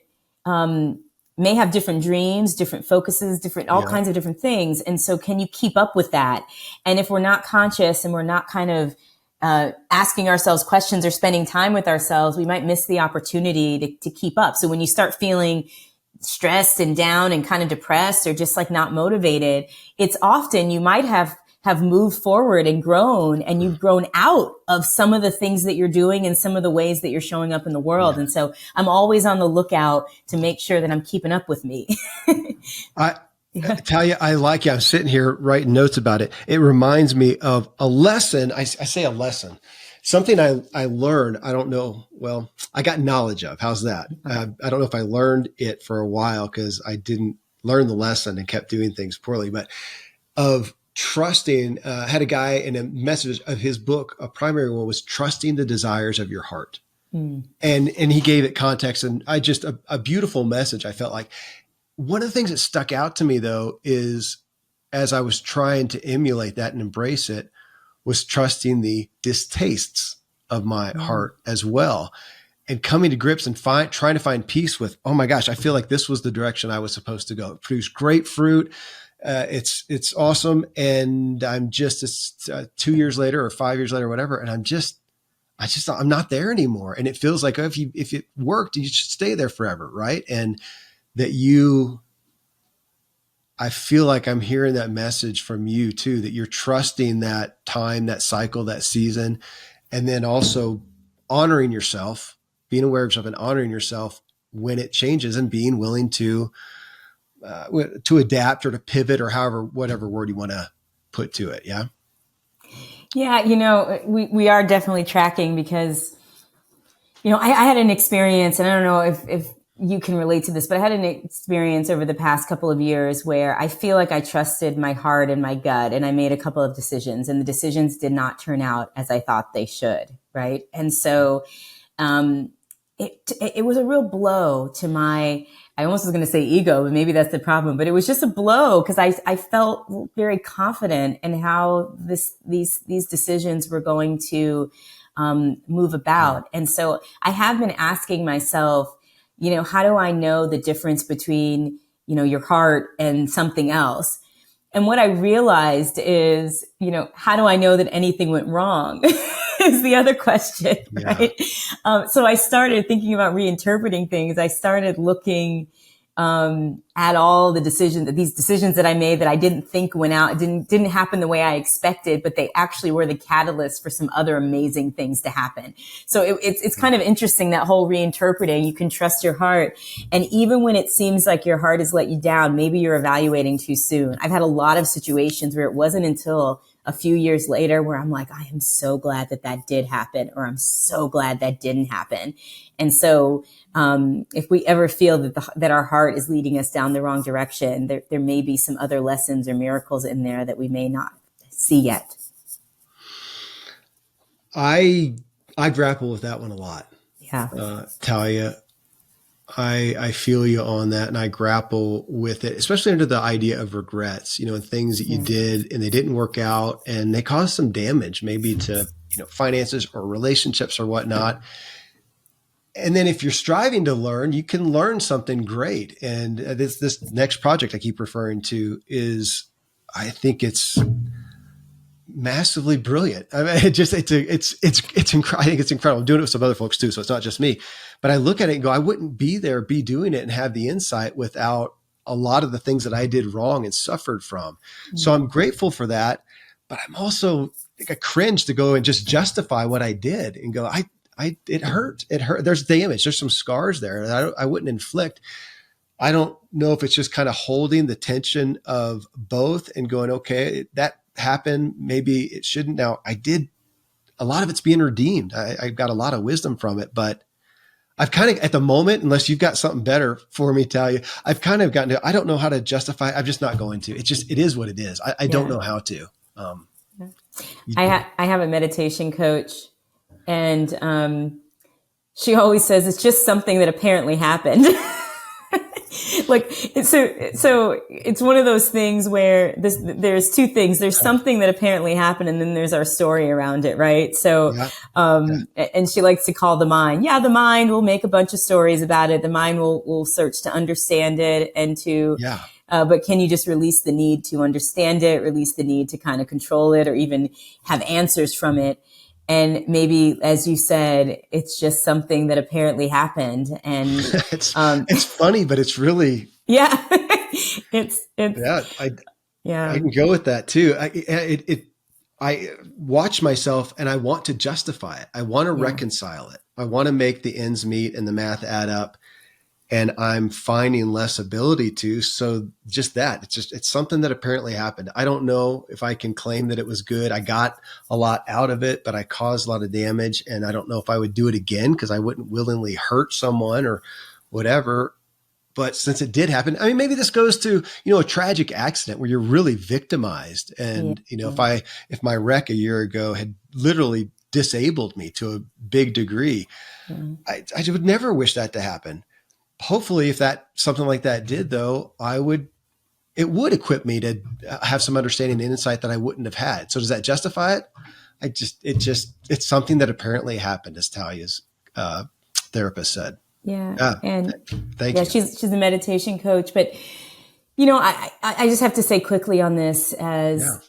C: may have different dreams, different focuses, all kinds of different things. And so can you keep up with that? And if we're not conscious and we're not kind of asking ourselves questions or spending time with ourselves, we might miss the opportunity to keep up. So when you start feeling stressed and down and kind of depressed or just like not motivated, it's often you might have moved forward and grown, and you've grown out of some of the things that you're doing and some of the ways that you're showing up in the world. And so I'm always on the lookout to make sure that I'm keeping up with me.
B: Talia, I like you. I'm sitting here writing notes about it. It reminds me of a lesson. I say a lesson, something I learned. I don't know. Well, I got knowledge of. How's that? I don't know if I learned it for a while because I didn't learn the lesson and kept doing things poorly, but of trusting, had a guy in a message of his book, a primary one was trusting the desires of your heart. And he gave it context, and a beautiful message. I felt like one of the things that stuck out to me though, is as I was trying to emulate that and embrace it, was trusting the distastes of my heart as well. And coming to grips and trying to find peace with, oh my gosh, I feel like this was the direction I was supposed to go. It produced great fruit. It's awesome. And I'm just 2 years later or 5 years later, or whatever. And I'm not there anymore. And it feels like if it worked, you should stay there forever. Right. And I feel like I'm hearing that message from you too, that you're trusting that time, that cycle, that season, and then also honoring yourself, being aware of yourself and honoring yourself when it changes, and being willing to adapt or to pivot, or whatever word you want to put to it. Yeah.
C: Yeah. We are definitely tracking because, I had an experience, and I don't know if you can relate to this, but I had an experience over the past couple of years where I feel like I trusted my heart and my gut, and I made a couple of decisions, and the decisions did not turn out as I thought they should. Right. And so, it was a real blow to I almost was going to say ego, but maybe that's the problem, but it was just a blow because I felt very confident in how these decisions were going to, move about. And so I have been asking myself, how do I know the difference between, your heart and something else? And what I realized is, how do I know that anything went wrong is the other question, right? So I started thinking about reinterpreting things. I started looking at all these decisions that I made that I didn't think went out, didn't happen the way I expected, but they actually were the catalyst for some other amazing things to happen. So it's kind of interesting, that whole reinterpreting. You can trust your heart. And even when it seems like your heart has let you down, maybe you're evaluating too soon. I've had a lot of situations where it wasn't until a few years later where I'm like, I am so glad that did happen, or I'm so glad that didn't happen. And so, if we ever feel that our heart is leading us down the wrong direction, there may be some other lessons or miracles in there that we may not see yet.
B: I grapple with that one a lot.
C: Yeah.
B: Talia, I feel you on that, and I grapple with it, especially under the idea of regrets, and things that you did and they didn't work out and they caused some damage, maybe to, finances or relationships or whatnot. And then if you're striving to learn, you can learn something great. And this next project I keep referring to I think it's massively brilliant. I mean, I think it's incredible. I'm doing it with some other folks too, so it's not just me. But I look at it and go, I wouldn't be doing it and have the insight without a lot of the things that I did wrong and suffered from. Mm-hmm. So I'm grateful for that. But I'm also I cringe to go and just justify what I did and go, it hurt. It hurt. There's damage. There's some scars there that I wouldn't inflict. I don't know if it's just kind of holding the tension of both and going, okay, that happened. Maybe it shouldn't. Now I did. A lot of it's being redeemed. I got a lot of wisdom from it, but I've kind of, at the moment, unless you've got something better for me, Talia, I've kind of gotten to, I don't know how to justify it. I'm just not going to. It is what it is. I don't know how to.
C: I have a meditation coach, and she always says it's just something that apparently happened. Like, so it's one of those things where there's two things. There's something that apparently happened, and then there's our story around it, right? So, and she likes to call the mind. Yeah, the mind will make a bunch of stories about it. The mind will search to understand it and to, but can you just release the need to understand it, release the need to kind of control it, or even have answers from it? And maybe, as you said, it's just something that apparently happened. And
B: it's funny, but it's really,
C: it's
B: I can go with that too. I watch myself and I want to justify it. I want to reconcile it. I want to make the ends meet and the math add up. And I'm finding less ability to. So just that, it's something that apparently happened. I don't know if I can claim that it was good. I got a lot out of it, but I caused a lot of damage. And I don't know if I would do it again, because I wouldn't willingly hurt someone or whatever. But since it did happen, I mean, maybe this goes to, a tragic accident where you're really victimized. And, if my wreck a year ago had literally disabled me to a big degree, I would never wish that to happen. Hopefully, if something like that did, though, it would equip me to have some understanding and insight that I wouldn't have had. So does that justify it? It's something that apparently happened, as Talia's therapist said.
C: Yeah. And
B: thank you.
C: She's a meditation coach, but I just have to say quickly on this, as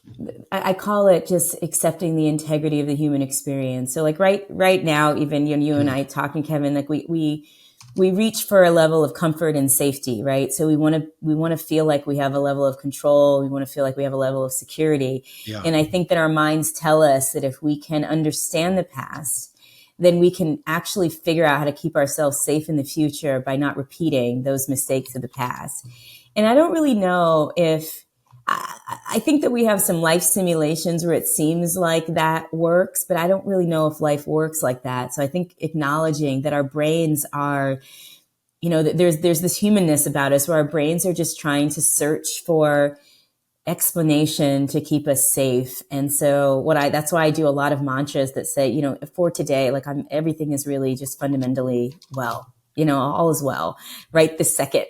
C: I call it just accepting the integrity of the human experience. So like right now, even you and I talking, Kevin, like we reach for a level of comfort and safety, right? So we want to feel like we have a level of control. We want to feel like we have a level of security. Yeah. And I think that our minds tell us that if we can understand the past, then we can actually figure out how to keep ourselves safe in the future by not repeating those mistakes of the past. And I don't really know if, I think that we have some life simulations where it seems like that works, but I don't really know if life works like that. So I think acknowledging that our brains are, that there's this humanness about us where our brains are just trying to search for explanation to keep us safe. And so that's why I do a lot of mantras that say, for today, like everything is really just fundamentally well, all is well, right this second.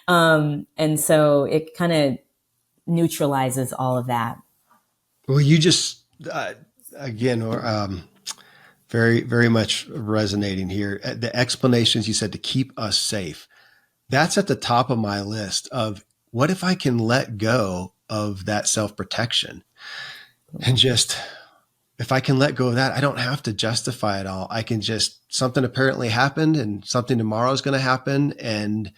C: And so it kind of neutralizes all of that.
B: Well, you just, again, very, very much resonating here. The explanations you said to keep us safe, that's at the top of my list of what if I can let go of that self-protection and just, if I can let go of that, I don't have to justify it all. I can just, something apparently happened and something tomorrow is going to happen, and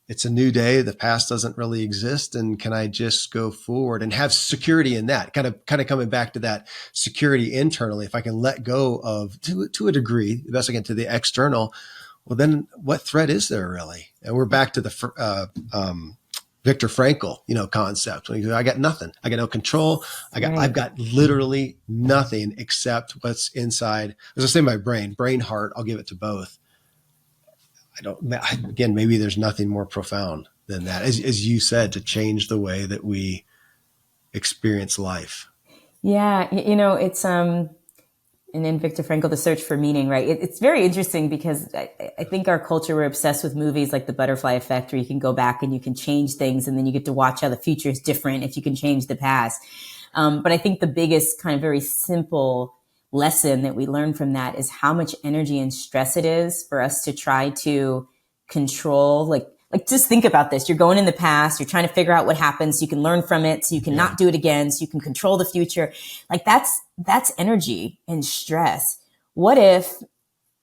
B: it's a new day. The past doesn't really exist. And can I just go forward and have security in that? Kind of coming back to that security internally. If I can let go of, to a degree, the best I can, to the external, well, then what threat is there really? And we're back to the Viktor Frankl, concept. When you go, I got nothing. I got no control. I've got literally nothing except what's inside. As I say, my brain, heart, I'll give it to both. Again, maybe there's nothing more profound than that, as you said, to change the way that we experience life.
C: Yeah. It's, and in Viktor Frankl, The Search for Meaning, right? It's very interesting because I think our culture, we're obsessed with movies like The Butterfly Effect, where you can go back and you can change things, and then you get to watch how the future is different if you can change the past. But I think the biggest kind of very simple lesson that we learn from that is how much energy and stress it is for us to try to control. Like just think about this. You're going in the past, you're trying to figure out what happens so you can learn from it, so you can not do it again, so you can control the future. Like that's energy and stress. What if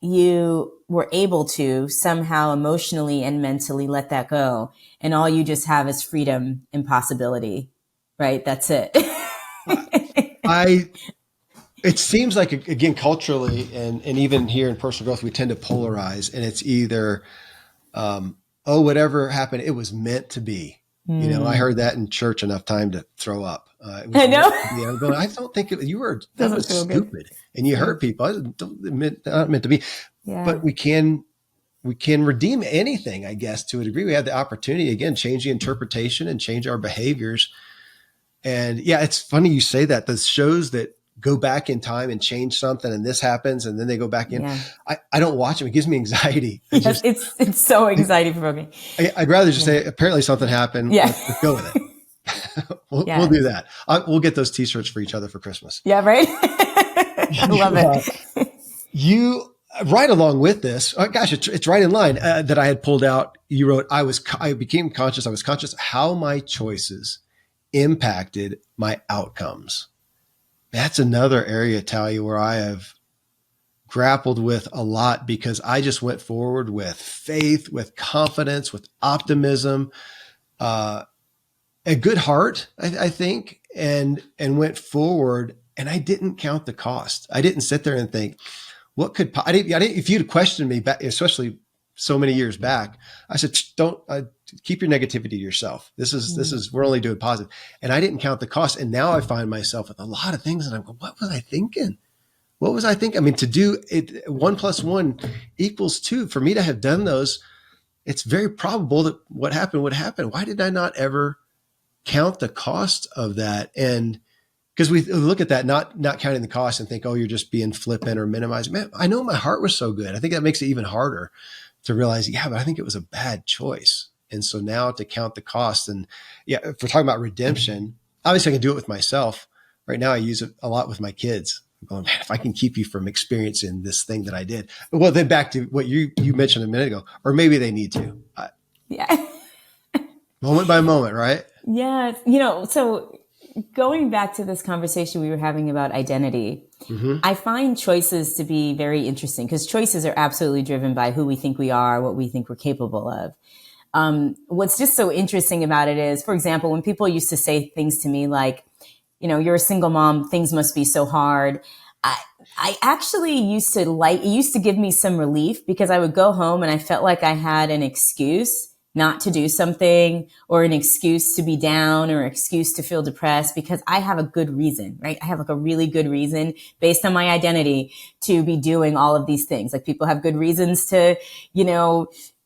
C: you were able to somehow emotionally and mentally let that go, and all you just have is freedom and possibility, right? That's it.
B: It seems like, again, culturally and even here in personal growth, we tend to polarize, and it's either, oh, whatever happened, it was meant to be. I heard that in church enough time to throw up. It was
C: I know.
B: meant to be. I'm going, I don't think that was stupid, and you hurt people. Not meant to be.
C: Yeah.
B: But we can redeem anything, I guess, to a degree. We have the opportunity, again, change the interpretation and change our behaviors. And yeah, it's funny you say that. The shows that go back in time and change something, and this happens, and then they go back in.
C: Yeah.
B: I don't watch them. It gives me anxiety.
C: Yes, it's so anxiety provoking.
B: I'd rather just say, apparently something happened.
C: Yeah.
B: Let's go with it. We'll do that. We'll get those T-shirts for each other for Christmas.
C: Yeah, right. I love it.
B: You right along with this. Oh, gosh, it's right in line that I had pulled out. You wrote, I became conscious. I was conscious how my choices impacted my outcomes. That's another area, Talia, where I have grappled with a lot, because I just went forward with faith, with confidence, with optimism, a good heart, I think, and went forward. And I didn't count the cost. I didn't sit there and think, what could I didn't. If you'd questioned me back, especially so many years back, I said, don't keep your negativity to yourself. This is we're only doing positive. And I didn't count the cost. And now I find myself with a lot of things, and I'm going, what was I thinking? What was I thinking? I mean, to do it, 1 + 1 = 2. For me to have done those, it's very probable that what happened would happen. Why did I not ever count the cost of that? And because we look at that, not counting the cost, and think, oh, you're just being flippant or minimizing. Man, I know my heart was so good. I think that makes it even harder to realize, yeah, but I think it was a bad choice. And so now to count the cost, and yeah, if we're talking about redemption, obviously I can do it with myself. Right now I use it a lot with my kids. I'm going, man, if I can keep you from experiencing this thing that I did. Well, then back to what you mentioned a minute ago, or maybe they need to.
C: Yeah.
B: Moment by moment, right?
C: Yeah. So going back to this conversation we were having about identity, I find choices to be very interesting, because choices are absolutely driven by who we think we are, what we think we're capable of. What's just so interesting about it is, for example, when people used to say things to me like, you're a single mom, things must be so hard. I actually it used to give me some relief, because I would go home and I felt like I had an excuse not to do something, or an excuse to be down, or an excuse to feel depressed, because I have a good reason, right? I have like a really good reason based on my identity to be doing all of these things. Like people have good reasons to,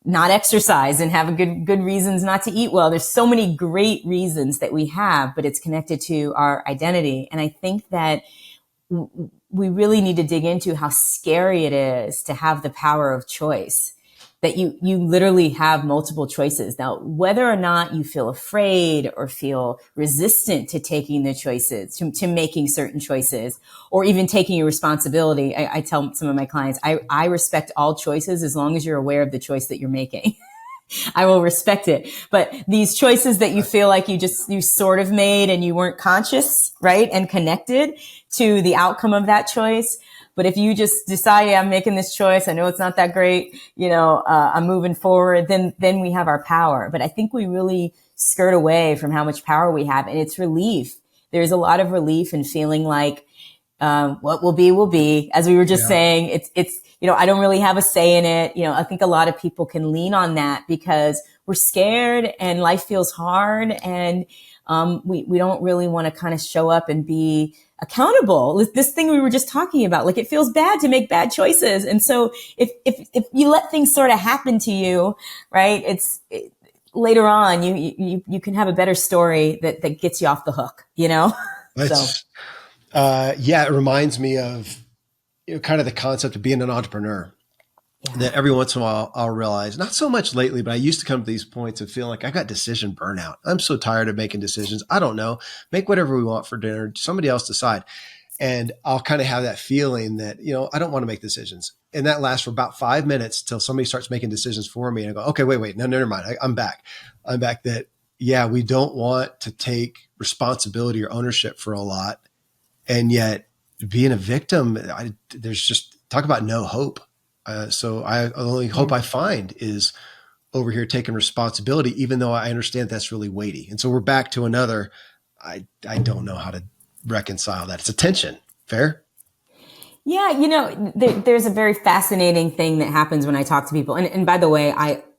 C: not exercise, and have a good reasons not to eat well. There's so many great reasons that we have, but it's connected to our identity. And I think that we really need to dig into how scary it is to have the power of choice, that you literally have multiple choices. Now, whether or not you feel afraid or feel resistant to taking the choices, to making certain choices, or even taking your responsibility, I tell some of my clients, I respect all choices as long as you're aware of the choice that you're making. I will respect it. But these choices that you feel like you sort of made and you weren't conscious, right, and connected to the outcome of that choice. But if you just decide, yeah, I'm making this choice, I know it's not that great, I'm moving forward, then we have our power. But I think we really skirt away from how much power we have, and it's relief. There's a lot of relief in feeling like, what will be, will be. As we were just saying, it's, I don't really have a say in it. I think a lot of people can lean on that because we're scared and life feels hard, and, we don't really want to kind of show up and be accountable. This thing we were just talking about, like it feels bad to make bad choices. And so if you let things sort of happen to you, right, later on, you can have a better story that gets you off the hook,
B: It reminds me of kind of the concept of being an entrepreneur. Yeah. That every once in a while I'll realize, not so much lately, but I used to come to these points of feeling like I got decision burnout. I'm so tired of making decisions. I don't know. Make whatever we want for dinner. Somebody else decide. And I'll kind of have that feeling that, I don't want to make decisions. And that lasts for about 5 minutes till somebody starts making decisions for me. And I go, okay, wait, no, never mind. I'm back. That, yeah, we don't want to take responsibility or ownership for a lot. And yet being a victim, there's just talk about no hope. So the only hope I find is over here taking responsibility, even though I understand that's really weighty. And so we're back to another, I don't know how to reconcile that. It's a tension. Fair?
C: Yeah, there's a very fascinating thing that happens when I talk to people. And by the way,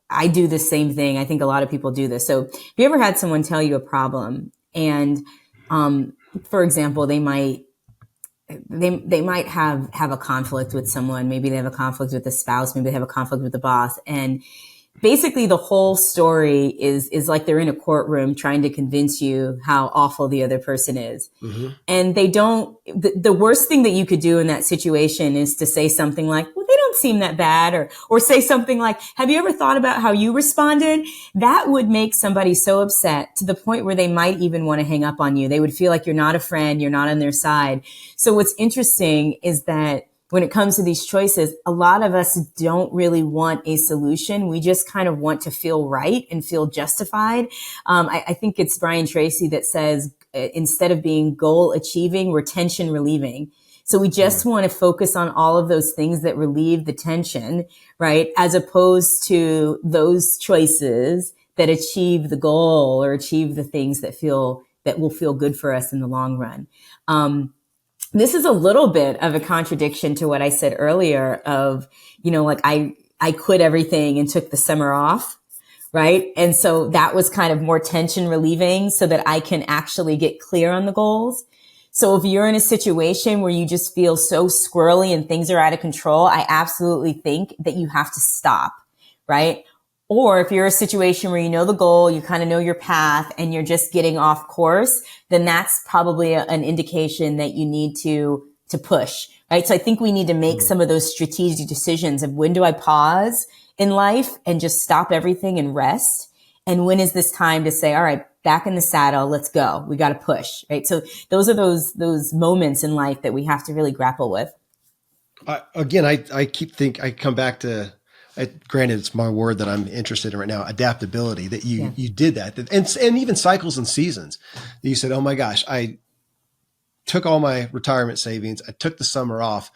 C: I do the same thing. I think a lot of people do this. So have you ever had someone tell you a problem and, for example, they might have a conflict with someone. Maybe they have a conflict with a spouse. Maybe they have a conflict with the boss. And basically the whole story is like they're in a courtroom trying to convince you how awful the other person is. Mm-hmm. And the worst thing that you could do in that situation is to say something like, well, they don't seem that bad, or say something like, have you ever thought about how you responded? That would make somebody so upset to the point where they might even want to hang up on you. They would feel like you're not a friend, you're not on their side. So what's interesting is that when it comes to these choices, a lot of us don't really want a solution. We just kind of want to feel right and feel justified. I think it's Brian Tracy that says, instead of being goal achieving, we're tension relieving. So we just want to focus on all of those things that relieve the tension, right? As opposed to those choices that achieve the goal or achieve the things that will feel good for us in the long run. This is a little bit of a contradiction to what I said earlier of, like I quit everything and took the summer off, right? And so that was kind of more tension relieving so that I can actually get clear on the goals. So if you're in a situation where you just feel so squirrely and things are out of control, I absolutely think that you have to stop, right? Or if you're in a situation where you know the goal, you kind of know your path, and you're just getting off course, then that's probably an indication that you need to push, right? So I think we need to make some of those strategic decisions of when do I pause in life and just stop everything and rest? And when is this time to say, all right, back in the saddle, let's go. We got to push, right? So those are those moments in life that we have to really grapple with.
B: I come back to, granted, it's my word that I'm interested in right now, adaptability, that you did that. And even cycles and seasons. You said, oh my gosh, I took all my retirement savings. I took the summer off.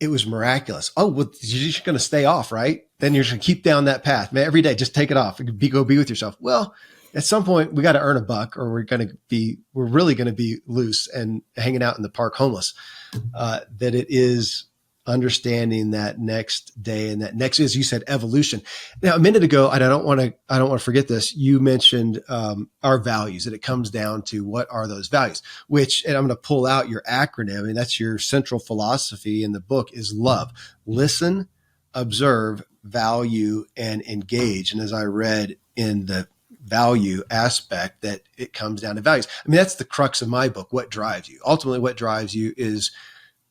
B: It was miraculous. Oh, well, you're just going to stay off, right? Then you're just going to keep down that path. Man, every day, just take it off. Go be with yourself. Well, at some point we got to earn a buck, or we're really going to be loose and hanging out in the park homeless. That it is understanding that next day, and that next, as you said, evolution. Now, a minute ago, and I don't want to forget this, you mentioned our values, and it comes down to what are those values, which, and I'm going to pull out your acronym, and that's your central philosophy in the book, is love. Listen, observe, value, and engage. And as I read in the value aspect, that it comes down to values. I mean, that's the crux of my book. What drives you? Ultimately, what drives you is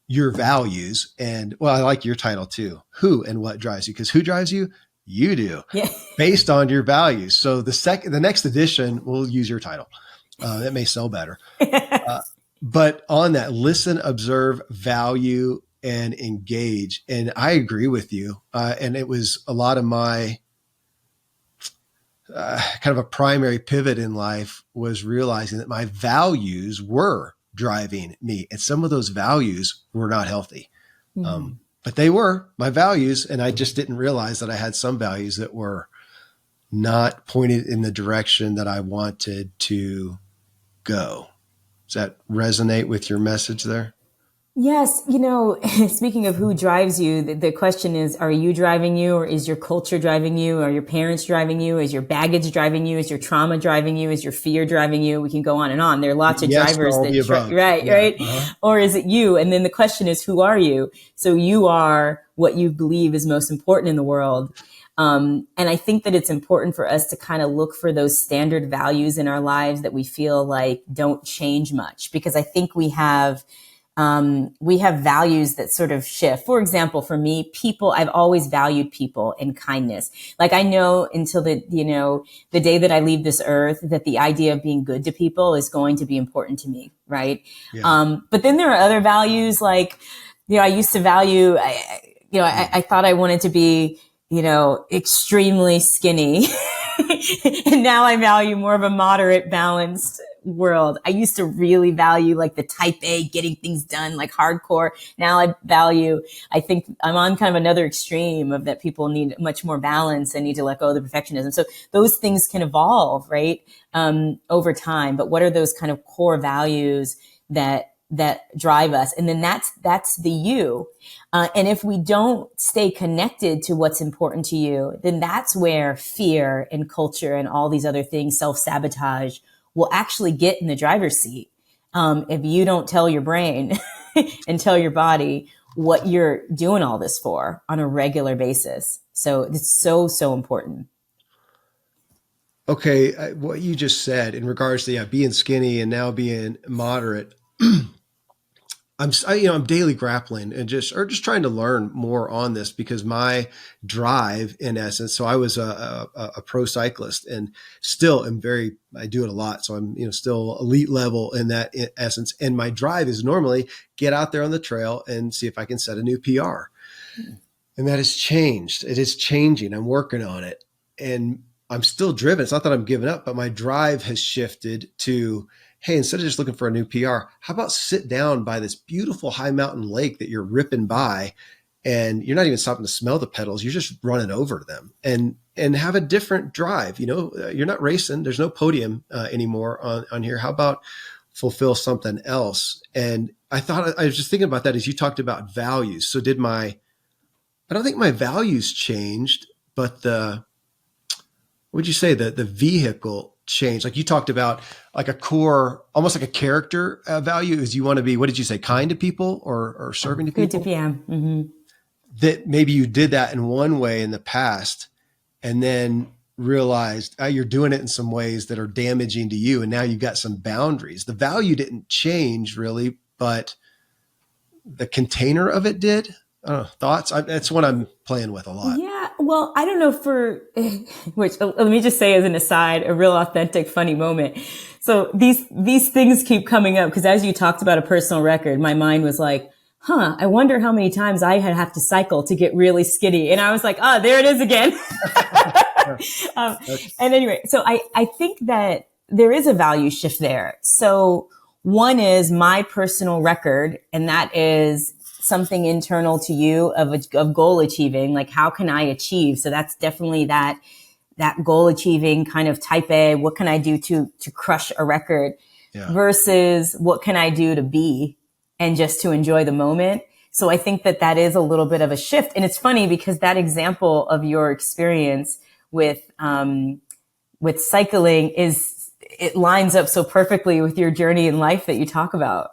B: your values. And well, I like your title too. Who and what drives you? Because who drives you? You do, based on your values. So the next edition, we'll use your title. That may sell better. But on that, listen, observe, value, and engage. And I agree with you. And it was a lot of my kind of a primary pivot in life was realizing that my values were driving me. And some of those values were not healthy. But they were my values. And I just didn't realize that I had some values that were not pointed in the direction that I wanted to go. Does that resonate with your message there?
C: Yes. Speaking of who drives you, the question is, are you driving you, or is your culture driving you? Are your parents driving you? Is your baggage driving you? Is your trauma driving you? Is your fear driving you? We can go on and on. There are lots of drivers that right. Uh-huh. Or is it you? And then the question is, who are you? So you are what you believe is most important in the world. And I think that it's important for us to kind of look for those standard values in our lives that we feel like don't change much, because I think we have values that sort of shift. For example, for me, people, I've always valued people and kindness. Like I know until the day that I leave this earth, that the idea of being good to people is going to be important to me. Right. Yeah. But then there are other values like, I used to value, I thought I wanted to be, extremely skinny. And now I value more of a moderate, balanced world. I used to really value like the type A, getting things done, like hardcore. Now I think I'm on kind of another extreme of that people need much more balance and need to let go of the perfectionism. So those things can evolve, right? Over time. But what are those kind of core values that that drive us. And then that's the you. And if we don't stay connected to what's important to you, then that's where fear and culture and all these other things, self-sabotage, will actually get in the driver's seat. If you don't tell your brain and tell your body what you're doing all this for on a regular basis. So it's so, so important.
B: Okay. What you just said in regards to being skinny and now being moderate, I'm daily grappling and just trying to learn more on this, because my drive, in essence, so I was a pro cyclist and still am I do it a lot. So I'm, still elite level in that essence. And my drive is normally get out there on the trail and see if I can set a new PR. And that has changed. It is changing. I'm working on it, and I'm still driven. It's not that I'm giving up, but my drive has shifted to, hey, instead of just looking for a new PR, how about sit down by this beautiful high mountain lake that you're ripping by, and you're not even stopping to smell the pedals. You're just running over them and have a different drive. You're not racing. There's no podium anymore on here. How about fulfill something else? And I was just thinking about that as you talked about values. So I don't think my values changed, but what'd you say? The vehicle changed. Like you talked about, like a core, almost like a character value is you want to be, what did you say? Kind to people or serving to people?
C: Good to PM. Mm-hmm.
B: That maybe you did that in one way in the past and then realized you're doing it in some ways that are damaging to you. And now you've got some boundaries. The value didn't change really, but the container of it did. Thoughts? That's what I'm playing with a lot.
C: Yeah. Well, I don't know which let me just say as an aside, a real authentic, funny moment. So these things keep coming up because as you talked about a personal record, my mind was like, I wonder how many times I have to cycle to get really skinny. And I was like, there it is again. And anyway, so I think that there is a value shift there. So one is my personal record, and that is something internal to you of goal achieving. Like, how can I achieve? So that's definitely that goal achieving kind of type A. What can I do to crush a record versus what can I do to be and just to enjoy the moment? So I think that is a little bit of a shift. And it's funny because that example of your experience with cycling it lines up so perfectly with your journey in life that you talk about.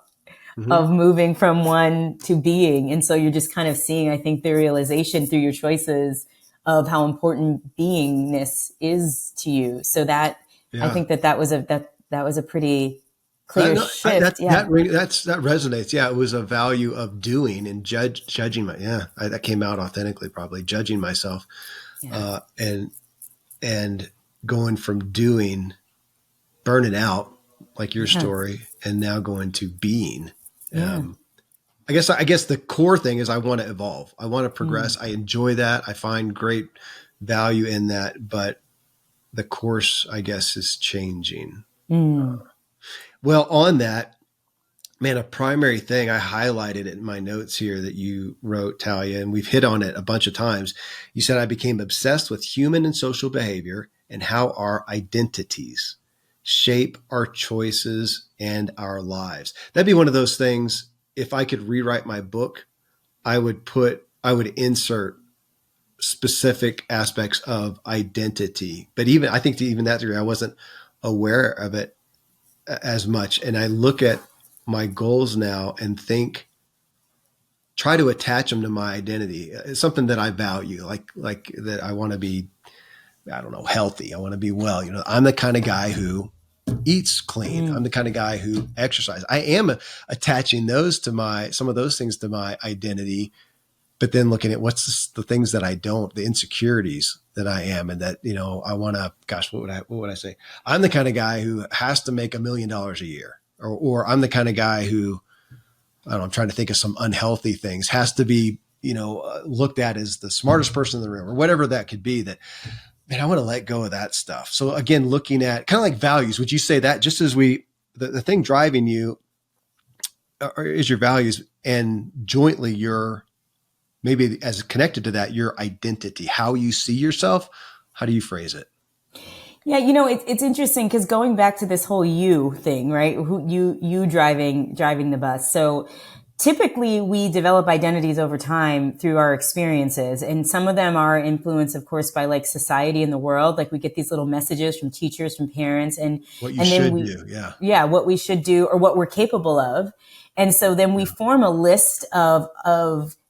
C: Mm-hmm. Of moving from one to being. And so you're just kind of seeing, I think, the realization through your choices of how important beingness is to you. So that, I think that was a pretty clear shift. That
B: resonates. Yeah. It was a value of doing and judging that came out authentically, probably judging myself, and going from doing, burning out like your story, and now going to being. I guess the core thing is I want to evolve. I want to progress. I enjoy that. I find great value in that, but the course, I guess, is changing. Well, on that, man, a primary thing I highlighted in my notes here that you wrote, Talia, and we've hit on it a bunch of times. You said, I became obsessed with human and social behavior and how our identities shape our choices and our lives. That'd be one of those things. If I could rewrite my book, I would insert specific aspects of identity. But I think to even that degree, I wasn't aware of it as much. And I look at my goals now and try to attach them to my identity. It's something that I value, like that I want to be, healthy. I want to be well. I'm the kind of guy who eats clean. I'm the kind of guy who exercises. I am attaching some of those things to my identity, but then looking at what's the things that I don't, the insecurities that I am. And that, I want to, what would I say? I'm the kind of guy who has to make $1 million a year, or I'm the kind of guy who, I'm trying to think of some unhealthy things, has to be, looked at as the smartest person in the room, or whatever that could be. That, man, I want to let go of that stuff. So again, looking at kind of like values, would you say that just as the thing driving you is your values, and jointly maybe as connected to that, your identity, how you see yourself? How do you phrase it?
C: Yeah, it's interesting because going back to this whole you thing, right? Who you driving the bus. So typically we develop identities over time through our experiences, and some of them are influenced, of course, by like society and the world. Like we get these little messages from teachers, from parents,
B: What you
C: and then
B: should
C: we
B: do. Yeah.
C: yeah, what we should do or what we're capable of. And so then we form a list of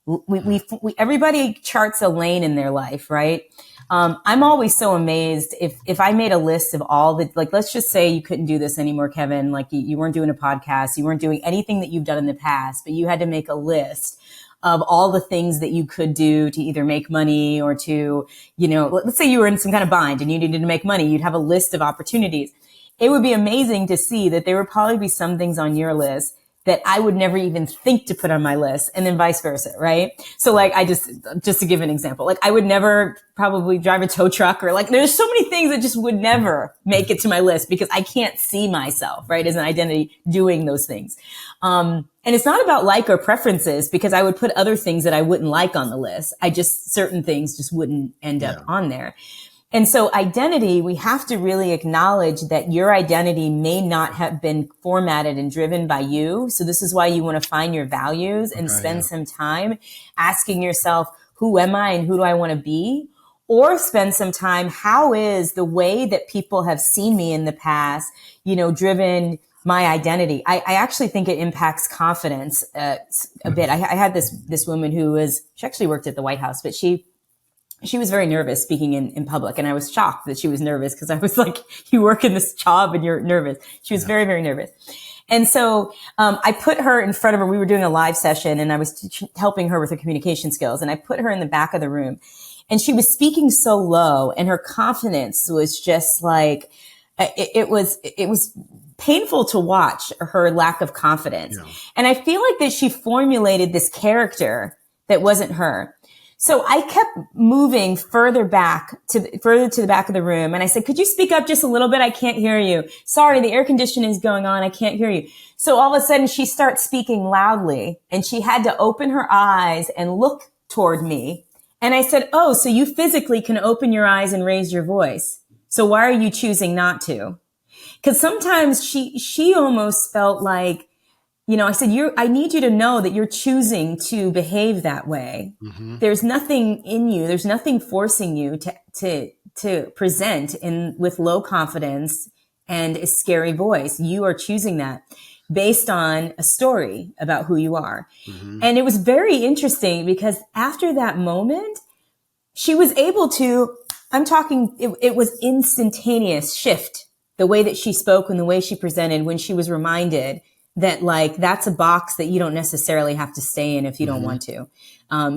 C: we everybody charts a lane in their life, right? I'm always so amazed if I made a list of all the, like, let's just say you couldn't do this anymore, Kevin, like you weren't doing a podcast, you weren't doing anything that you've done in the past, but you had to make a list of all the things that you could do to either make money or to, let's say you were in some kind of bind and you needed to make money, you'd have a list of opportunities. It would be amazing to see that there would probably be some things on your list that I would never even think to put on my list, and then vice versa, right? So like just to give an example, like I would never probably drive a tow truck, or like there's so many things that just would never make it to my list because I can't see myself, right, as an identity doing those things. And it's not about like or preferences, because I would put other things that I wouldn't like on the list. Certain things just wouldn't end up on there. And so identity, we have to really acknowledge that your identity may not have been formatted and driven by you. So this is why you want to find your values and spend some time asking yourself, who am I and who do I want to be? Or spend some time, how is the way that people have seen me in the past, driven my identity? I actually think it impacts confidence a bit. I had this woman she actually worked at the White House, but she was very nervous speaking in public. And I was shocked that she was nervous, because I was like, you work in this job and you're nervous. She was very, very nervous. And so I put her in front of her. We were doing a live session and I was helping her with her communication skills. And I put her in the back of the room, and she was speaking so low, and her confidence was just like, it was painful to watch her lack of confidence. Yeah. And I feel like that she formulated this character that wasn't her. So I kept moving further to the back of the room. And I said, could you speak up just a little bit? I can't hear you. Sorry, the air conditioning is going on. I can't hear you. So all of a sudden she starts speaking loudly, and she had to open her eyes and look toward me. And I said, oh, so you physically can open your eyes and raise your voice. So why are you choosing not to? Because sometimes she almost felt like, I said, I need you to know that you're choosing to behave that way. Mm-hmm. There's nothing in you. There's nothing forcing you to present with low confidence and a scary voice. You are choosing that based on a story about who you are. Mm-hmm. And it was very interesting, because after that moment, she was able to, it was instantaneous shift, the way that she spoke and the way she presented, when she was reminded that, like, that's a box that you don't necessarily have to stay in if you don't want to.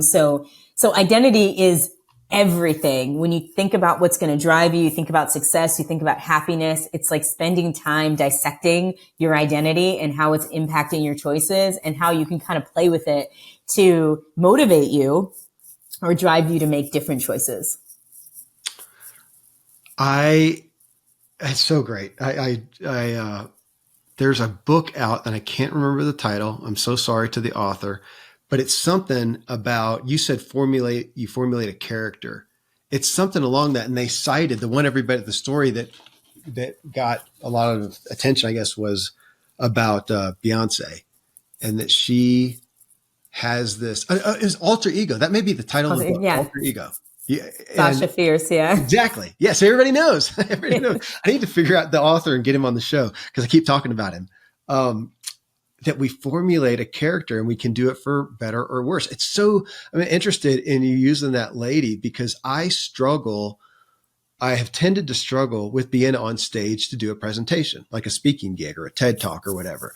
C: So identity is everything. When you think about what's going to drive you, you think about success, you think about happiness. It's like spending time dissecting your identity and how it's impacting your choices, and how you can kind of play with it to motivate you or drive you to make different choices.
B: It's so great. There's a book out, and I can't remember the title. I'm so sorry to the author, but it's something about, you said formulate a character. It's something along that. And they cited the story that got a lot of attention, I guess, was about Beyonce, and that she has this, is alter ego. That may be the title of the book, Alter Ego. Yeah,
C: Sasha Fierce, yeah.
B: Exactly. Yeah, so everybody knows. Everybody knows. I need to figure out the author and get him on the show, because I keep talking about him. That we formulate a character, and we can do it for better or worse. It's so, I'm interested in you using that lady, because I have tended to struggle with being on stage to do a presentation, like a speaking gig or a TED Talk or whatever.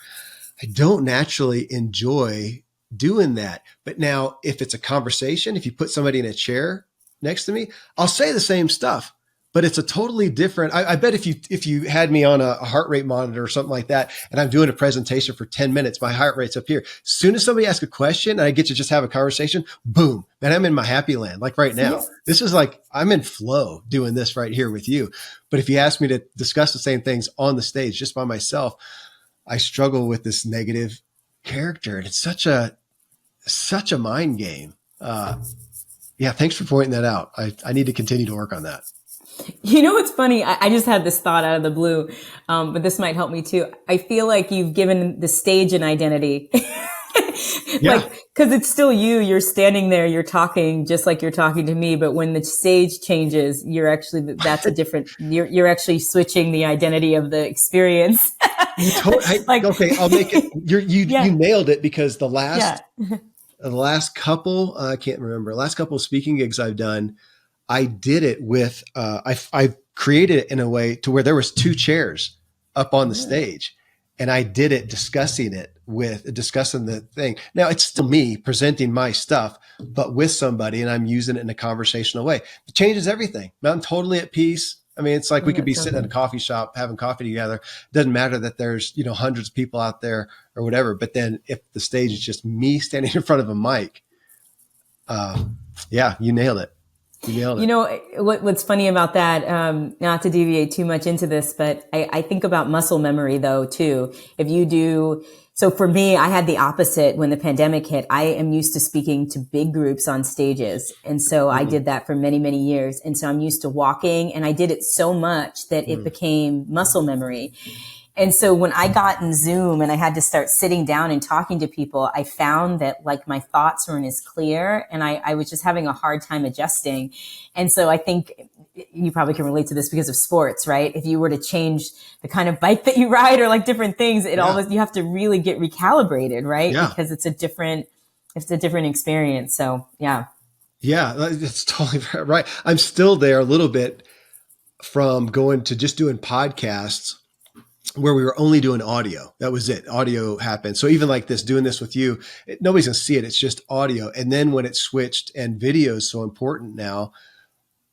B: I don't naturally enjoy doing that. But now, if it's a conversation, if you put somebody in a chair next to me, I'll say the same stuff, but it's a totally different. I bet if you had me on a heart rate monitor or something like that, and I'm doing a presentation for 10 minutes, my heart rate's up here. As soon as somebody asks a question and I get to just have a conversation, boom, man, I'm in my happy land. Like right now, this is like, I'm in flow doing this right here with you. But if you ask me to discuss the same things on the stage just by myself, I struggle with this negative character. And it's such a mind game. Yeah, thanks for pointing that out. I need to continue to work on that.
C: You know what's funny? I just had this thought out of the blue, but this might help me too. I feel like you've given the stage an identity.
A: Yeah.
C: Like, because it's still you. You're standing there, you're talking just like you're talking to me. But when the stage changes, that's a different, you're actually switching the identity of the experience.
B: Okay, I'll make it. You nailed it, because the last couple, I can't remember, last couple of speaking gigs I've done, I did it with, I created it in a way to where there was 2 chairs up on the stage, and I did it discussing the thing. Now it's still me presenting my stuff, but with somebody, and I'm using it in a conversational way. It changes everything. I'm totally at peace. I mean, it's like we could be sitting at a coffee shop having coffee together. It doesn't matter that there's, hundreds of people out there or whatever. But then if the stage is just me standing in front of a mic, you nailed it. You know,
C: what's funny about that, not to deviate too much into this, but I think about muscle memory though, too. So for me, I had the opposite when the pandemic hit. I am used to speaking to big groups on stages. And so I did that for many, many years. And so I'm used to walking, and I did it so much that it became muscle memory. And so when I got in Zoom and I had to start sitting down and talking to people, I found that like my thoughts weren't as clear, and I was just having a hard time adjusting. And so I think you probably can relate to this because of sports, right? If you were to change the kind of bike that you ride or like different things, you have to really get recalibrated, right?
B: Yeah.
C: Because it's a different experience. So yeah.
B: Yeah, that's totally right. I'm still there a little bit from going to just doing podcasts where we were only doing audio. That was it. Audio happened. So even like this, doing this with you, nobody's going to see it. It's just audio. And then when it switched and video is so important now,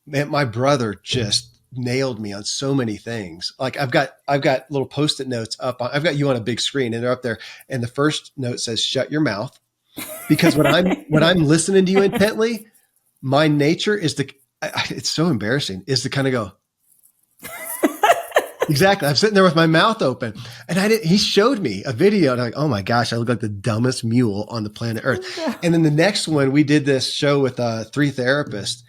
B: man, my brother just nailed me on so many things. Like I've got little Post-it notes up. I've got you on a big screen, and they're up there. And the first note says, "Shut your mouth." Because when I'm listening to you intently, my nature is it's so embarrassing, is to kind of go, exactly. I'm sitting there with my mouth open, and he showed me a video, and I'm like, oh my gosh, I look like the dumbest mule on the planet Earth. And then the next one, we did this show with 3 therapists,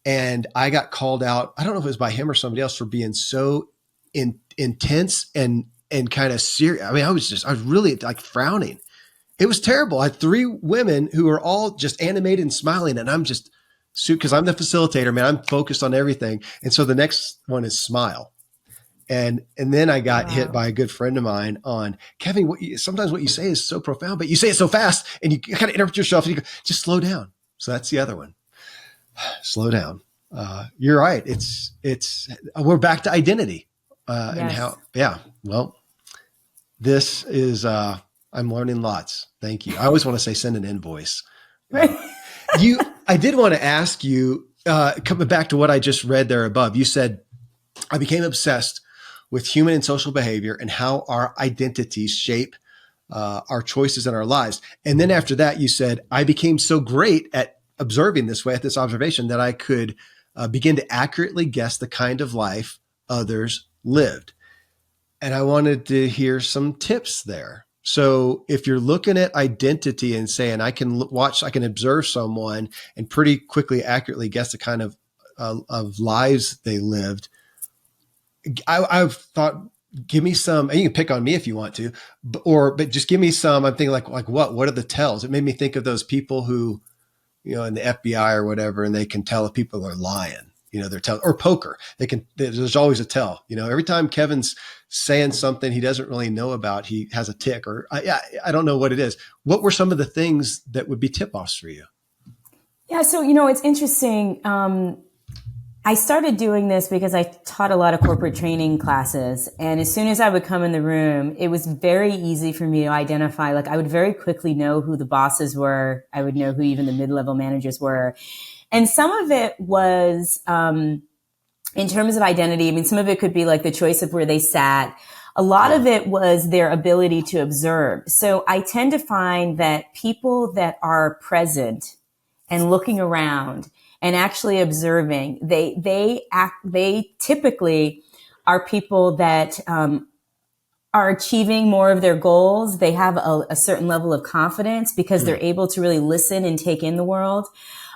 B: and I got called out. I don't know if it was by him or somebody else, for being so intense and kind of serious. I mean, I was really like frowning. It was terrible. I had 3 women who were all just animated and smiling, and I'm just, because I'm the facilitator, man, I'm focused on everything. And so the next one is smile. And then I got hit by a good friend of mine on, Kevin, sometimes what you say is so profound, but you say it so fast, and you kind of interrupt yourself, and you go, just slow down. So that's the other one. Slow down. You're right. It's we're back to identity.
C: Yes.
B: And how, well, this is, I'm learning lots. Thank you. I always want to say, send an invoice. I did want to ask you, coming back to what I just read there above, you said, I became obsessed with human and social behavior and how our identities shape our choices in our lives. And then after that, you said, I became so great at observing this way, at this observation, that I could begin to accurately guess the kind of life others lived. And I wanted to hear some tips there. So if you're looking at identity and saying, I can observe someone and pretty quickly, accurately guess the kind of lives they lived, I've thought, give me some, and you can pick on me if you want to, but just give me some. I'm thinking like what are the tells? It made me think of those people who, in the FBI or whatever, and they can tell if people are lying, they're telling, or poker. There's always a tell, every time Kevin's saying something he doesn't really know about, he has a tick, or I don't know what it is. What were some of the things that would be tip-offs for you?
C: Yeah. So, it's interesting. I started doing this because I taught a lot of corporate training classes. And as soon as I would come in the room, it was very easy for me to identify, like I would very quickly know who the bosses were. I would know who even the mid-level managers were. And some of it was, in terms of identity, I mean, some of it could be like the choice of where they sat. A lot of it was their ability to observe. So I tend to find that people that are present and looking around and actually observing, they typically are people that are achieving more of their goals. They have a certain level of confidence because they're able to really listen and take in the world.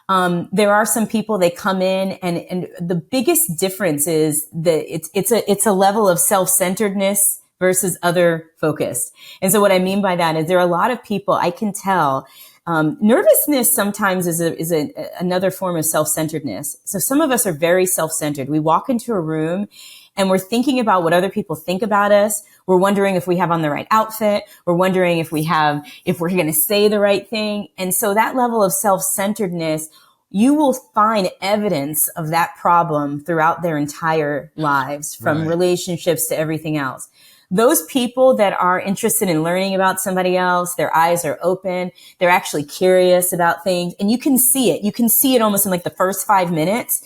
C: There are some people, they come in and the biggest difference is that it's a level of self-centeredness versus other focused. And so what I mean by that is there are a lot of people I can tell. Nervousness sometimes is another form of self-centeredness. So some of us are very self-centered. We walk into a room and we're thinking about what other people think about us. We're wondering if we have on the right outfit. We're wondering if we're going to say the right thing. And so that level of self-centeredness, you will find evidence of that problem throughout their entire lives, from relationships to everything else. Those people that are interested in learning about somebody else, their eyes are open. They're actually curious about things. And you can see it. You can see it almost in like the first 5 minutes,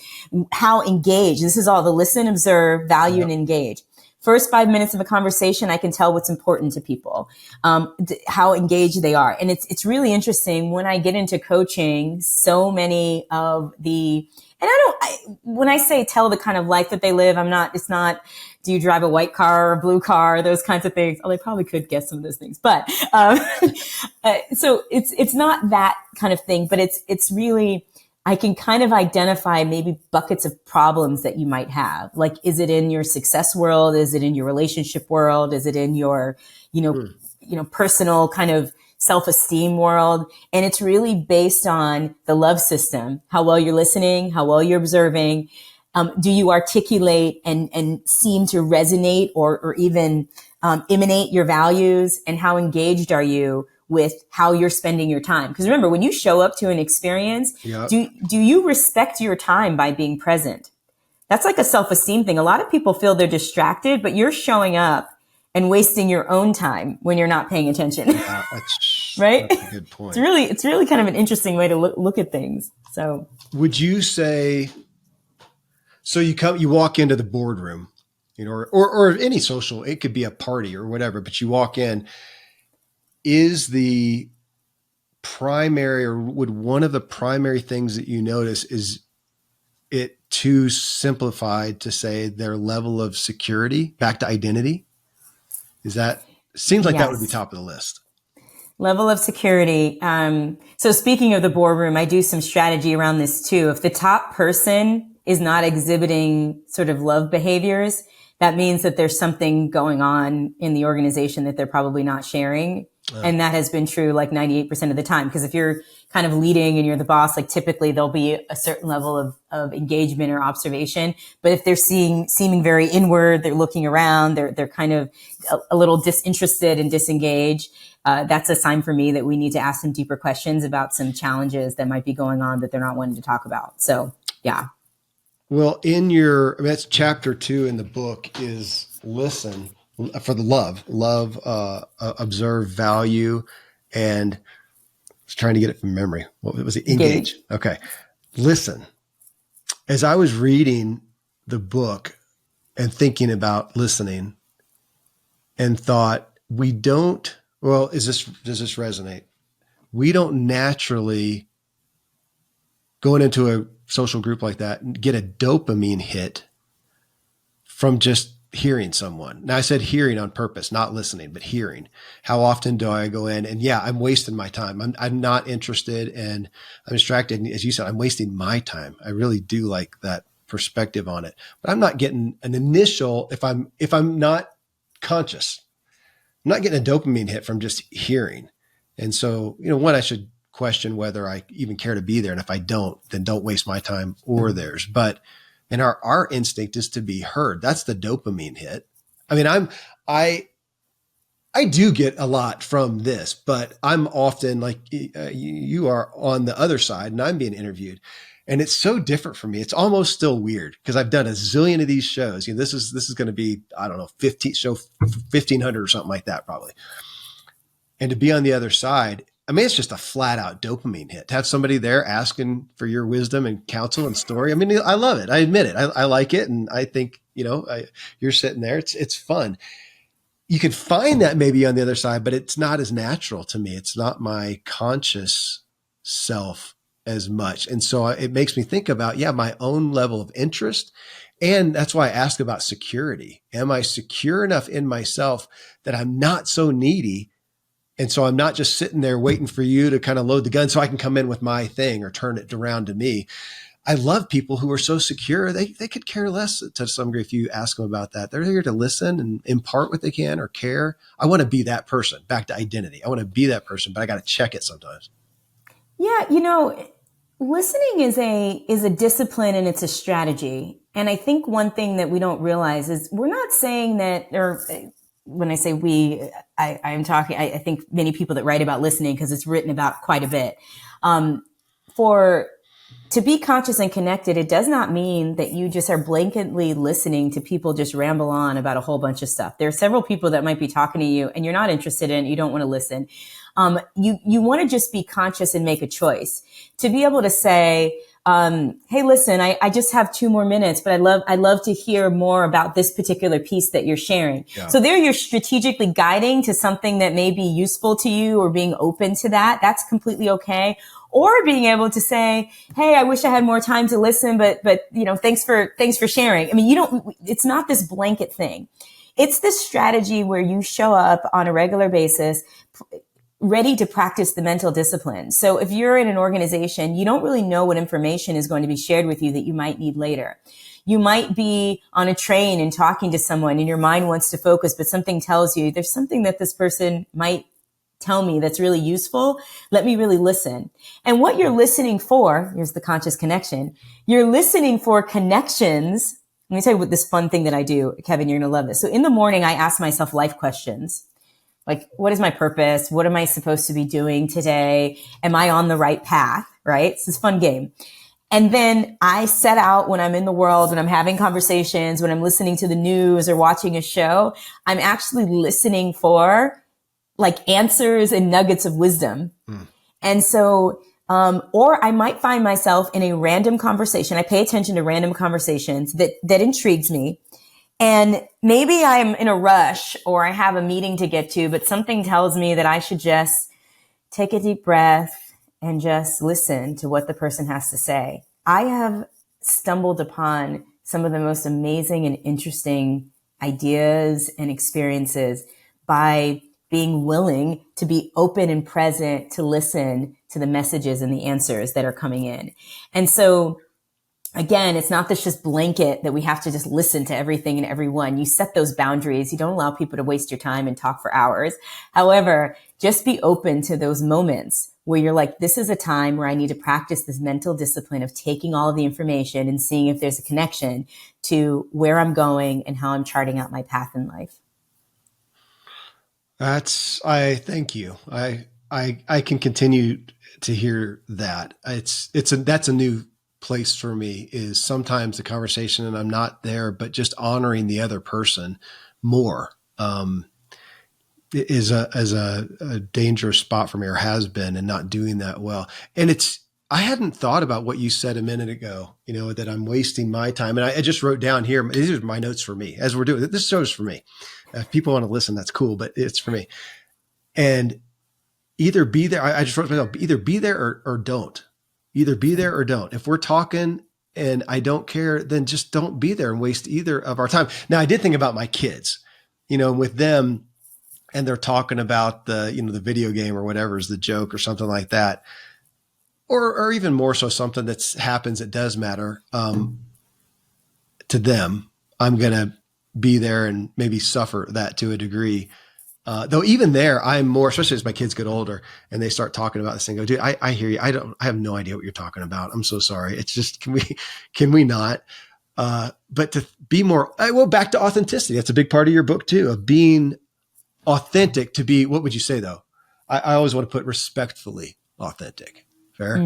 C: how engaged. This is all the listen, observe, value, and engage. First 5 minutes of a conversation, I can tell what's important to people, how engaged they are. And it's really interesting when I get into coaching, so many of when I say tell the kind of life that they live, it's not, do you drive a white car or a blue car, those kinds of things. Oh, they probably could guess some of those things, but, so it's not that kind of thing, but it's really, I can kind of identify maybe buckets of problems that you might have. Like, is it in your success world? Is it in your relationship world? Is it in your, personal kind of self-esteem world? And it's really based on the love system, how well you're listening, how well you're observing. Do you articulate and seem to resonate or even emanate your values? And how engaged are you with how you're spending your time? Because remember, when you show up to an experience, do you respect your time by being present? That's like a self-esteem thing. A lot of people feel they're distracted, but you're showing up and wasting your own time when you're not paying attention.
B: Yeah,
C: right?
B: That's a good point.
C: It's really kind of an interesting way to look at things. So
B: would you say, so you walk into the boardroom, or any social, it could be a party or whatever, but you walk in, is the primary, or would one of the primary things that you notice, is it too simplified to say their level of security, back to identity? Seems like that would be top of the list.
C: Level of security. So speaking of the boardroom, I do some strategy around this too. If the top person is not exhibiting sort of love behaviors, that means that there's something going on in the organization that they're probably not sharing. And that has been true like 98% of the time. Because if you're kind of leading and you're the boss, like typically there'll be a certain level of engagement or observation. But if they're seeming very inward, they're looking around, they're kind of a little disinterested and disengaged, that's a sign for me that we need to ask some deeper questions about some challenges that might be going on that they're not wanting to talk about. So, yeah.
B: Well, that's chapter 2 in the book, is listen for the love, observe, value, and I was trying to get it from memory. What was it? Engage. Okay. Listen. As I was reading the book and thinking about listening, and thought, does this resonate? We don't naturally, going into a social group like that, get a dopamine hit from just hearing someone. Now, I said hearing on purpose, not listening, but hearing. How often do I go in and I'm wasting my time. I'm not interested and I'm distracted. And as you said, I'm wasting my time. I really do like that perspective on it, but I'm not getting an initial, if I'm not conscious, I'm not getting a dopamine hit from just hearing. And so, one, I should question whether I even care to be there. And if I don't, then don't waste my time or theirs. But our instinct is to be heard. That's the dopamine hit. I mean, I do get a lot from this, but I'm often like you are on the other side and I'm being interviewed. And it's so different for me. It's almost still weird because I've done a zillion of these shows. This is going to be, I don't know, 1,500 or something like that probably. And to be on the other side, I mean, it's just a flat out dopamine hit to have somebody there asking for your wisdom and counsel and story. I mean, I love it. I admit it. I like it. And I think, you're sitting there. It's fun. You can find that maybe on the other side, but it's not as natural to me. It's not my conscious self as much. And so it makes me think about, my own level of interest. And that's why I ask about security. Am I secure enough in myself that I'm not so needy And so I'm not just sitting there waiting for you to kind of load the gun so I can come in with my thing or turn it around to me. I love people who are so secure. They could care less to some degree if you ask them about that. They're here to listen and impart what they can or care. I want to be that person. Back to identity. I want to be that person, but I got to check it sometimes.
C: Yeah, listening is a discipline and it's a strategy. And I think one thing that we don't realize is we're not saying that, or when I say we, I'm talking, I think many people that write about listening, because it's written about quite a bit. To be conscious and connected, it does not mean that you just are blanketly listening to people just ramble on about a whole bunch of stuff. There are several people that might be talking to you and you're not interested in, you don't want to listen. You want to just be conscious and make a choice to be able to say, hey, listen, I just have 2 more minutes, but I'd love to hear more about this particular piece that you're sharing. Yeah. So there you're strategically guiding to something that may be useful to you or being open to that. That's completely okay. Or being able to say, hey, I wish I had more time to listen, but thanks for sharing. I mean, it's not this blanket thing. It's this strategy where you show up on a regular basis, ready to practice the mental discipline. So if you're in an organization, you don't really know what information is going to be shared with you that you might need later. You might be on a train and talking to someone and your mind wants to focus, but something tells you there's something that this person might tell me that's really useful. Let me really listen. And what you're listening for, here's the conscious connection. You're listening for connections. Let me tell you what this fun thing that I do, Kevin, you're going to love this. So in the morning, I ask myself life questions. Like, what is my purpose? What am I supposed to be doing today? Am I on the right path? Right? It's this fun game. And then I set out when I'm in the world, when I'm having conversations, when I'm listening to the news or watching a show, I'm actually listening for like answers and nuggets of wisdom. And so, or I might find myself in a random conversation. I pay attention to random conversations that intrigues me. And maybe I'm in a rush or I have a meeting to get to, but something tells me that I should just take a deep breath and just listen to what the person has to say. I have stumbled upon some of the most amazing and interesting ideas and experiences by being willing to be open and present to listen to the messages and the answers that are coming in. And so again, it's not this just blanket that we have to just listen to everything and everyone. You set those boundaries. You don't allow people to waste your time and talk for hours. However, just be open to those moments where you're like, this is a time where I need to practice this mental discipline of taking all of the information and seeing if there's a connection to where I'm going and how I'm charting out my path in life.
B: Thank you. I can continue to hear that. That's a new place for me, is sometimes the conversation and I'm not there, but just honoring the other person more, is a dangerous spot for me, or has been, and not doing that well. And I hadn't thought about what you said a minute ago, that I'm wasting my time. And I just wrote down here, these are my notes for me as we're doing it. This show's for me. If people want to listen, that's cool, but it's for me. And either be there. I just wrote myself, either be there or don't. Either be there or don't. If we're talking and I don't care, then just don't be there and waste either of our time. Now, I did think about my kids, with them, and they're talking about the video game or whatever is the joke or something like that. Or even more so something that happens that does matter to them. I'm going to be there and maybe suffer that to a degree. Though even there, I'm more, especially as my kids get older and they start talking about this and go, dude, I hear you. I have no idea what you're talking about. I'm so sorry. It's just, can we not? But to be more, back to authenticity. That's a big part of your book too, of being authentic. To be, what would you say though? I always want to put respectfully authentic. Fair?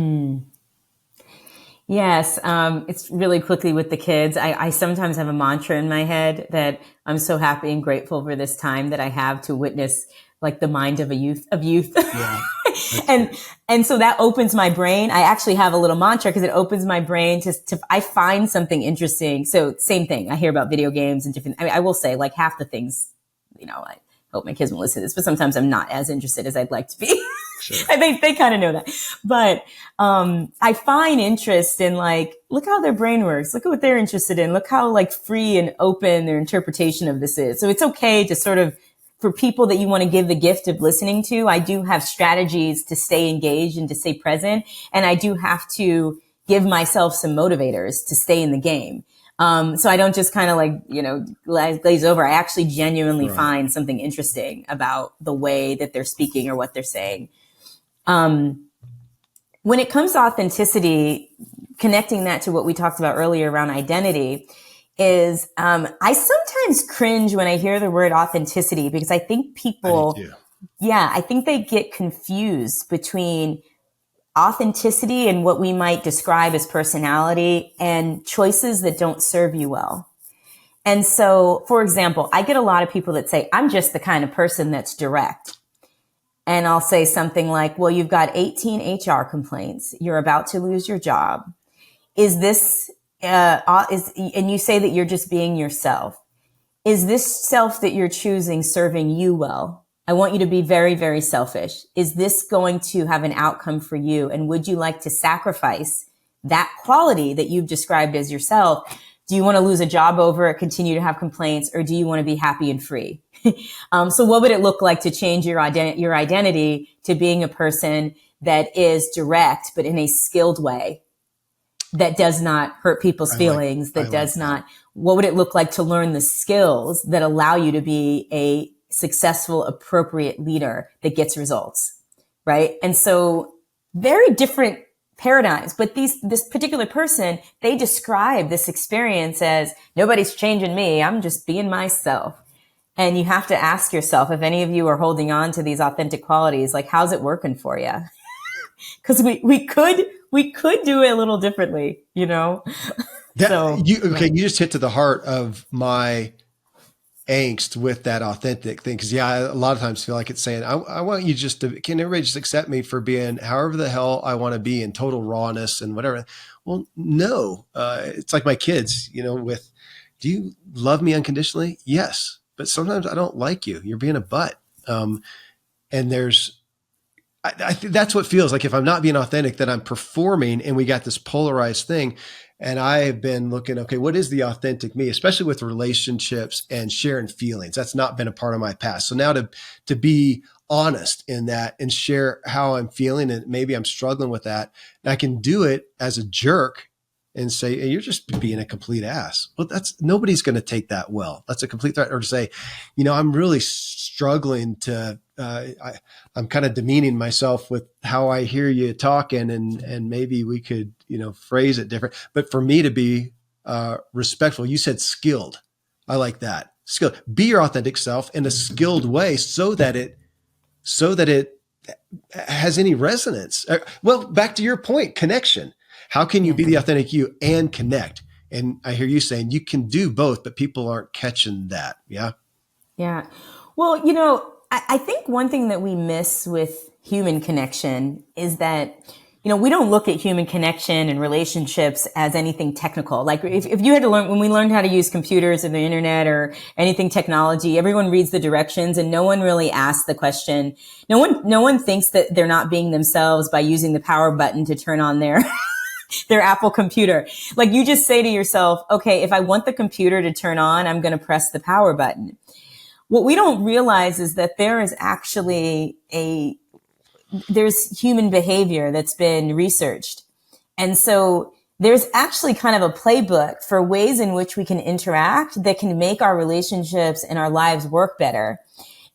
C: Yes. It's really quickly with the kids. I sometimes have a mantra in my head that I'm so happy and grateful for this time that I have to witness like the mind of youth. Yeah, and so that opens my brain. I actually have a little mantra because it opens my brain to I find something interesting. So same thing. I hear about video games and different, I will say like half the things, I hope my kids won't listen to this, but sometimes I'm not as interested as I'd like to be. Sure. I think they kind of know that, but, I find interest in like, look how their brain works. Look at what they're interested in. Look how like free and open their interpretation of this is. So it's okay to sort of for people that you want to give the gift of listening to, I do have strategies to stay engaged and to stay present. And I do have to give myself some motivators to stay in the game. So I don't just kind of glaze over. I actually genuinely find something interesting about the way that they're speaking or what they're saying. When it comes to authenticity, connecting that to what we talked about earlier around identity is, I sometimes cringe when I hear the word authenticity because I think people, I think they get confused between authenticity and what we might describe as personality and choices that don't serve you well. And so, for example, I get a lot of people that say, I'm just the kind of person that's direct. And I'll say something like, well, you've got 18 HR complaints. You're about to lose your job. Is this, and you say that you're just being yourself. Is this self that you're choosing serving you well? I want you to be very, very selfish. Is this going to have an outcome for you? And would you like to sacrifice that quality that you've described as yourself? Do you want to lose a job over it, continue to have complaints, or do you want to be happy and free? So what would it look like to change your identity to being a person that is direct, but in a skilled way that does not hurt people's feelings, what would it look like to learn the skills that allow you to be a successful, appropriate leader that gets results, right? And so very different paradigms, but this particular person, they describe this experience as nobody's changing me. I'm just being myself. And you have to ask yourself, if any of you are holding on to these authentic qualities, like, how's it working for you? Because we could do it a little differently, you know?
B: You just hit to the heart of my angst with that authentic thing. Cause I a lot of times feel like it's saying, I want you just to, can everybody just accept me for being however the hell I want to be in total rawness and whatever? Well, no, it's like my kids, do you love me unconditionally? Yes. But sometimes I don't like you. You're being a butt. And I think that's what feels like if I'm not being authentic, that I'm performing, and we got this polarized thing. And I have been looking, okay, what is the authentic me, especially with relationships and sharing feelings? That's not been a part of my past. So now to be honest in that and share how I'm feeling, and maybe I'm struggling with that, and I can do it as a jerk and say, hey, you're just being a complete ass. Well, nobody's going to take that well. That's a complete threat. Or to say, I'm really struggling to, I'm kind of demeaning myself with how I hear you talking, and maybe we could, phrase it different. But for me to be respectful, you said skilled. I like that. Skilled. Be your authentic self in a skilled way so that it has any resonance. Well, back to your point, connection. How can you be the authentic you and connect? And I hear you saying you can do both, but people aren't catching that. Yeah.
C: Yeah. Well, I think one thing that we miss with human connection is that, we don't look at human connection and relationships as anything technical. Like if you had to learn, when we learned how to use computers or the internet or anything technology, everyone reads the directions and no one really asks the question. No one thinks that they're not being themselves by using the power button to turn on their Apple computer. Like, you just say to yourself, okay, if I want the computer to turn on, I'm going to press the power button. What we don't realize is that there is actually there's human behavior that's been researched. And so there's actually kind of a playbook for ways in which we can interact that can make our relationships and our lives work better.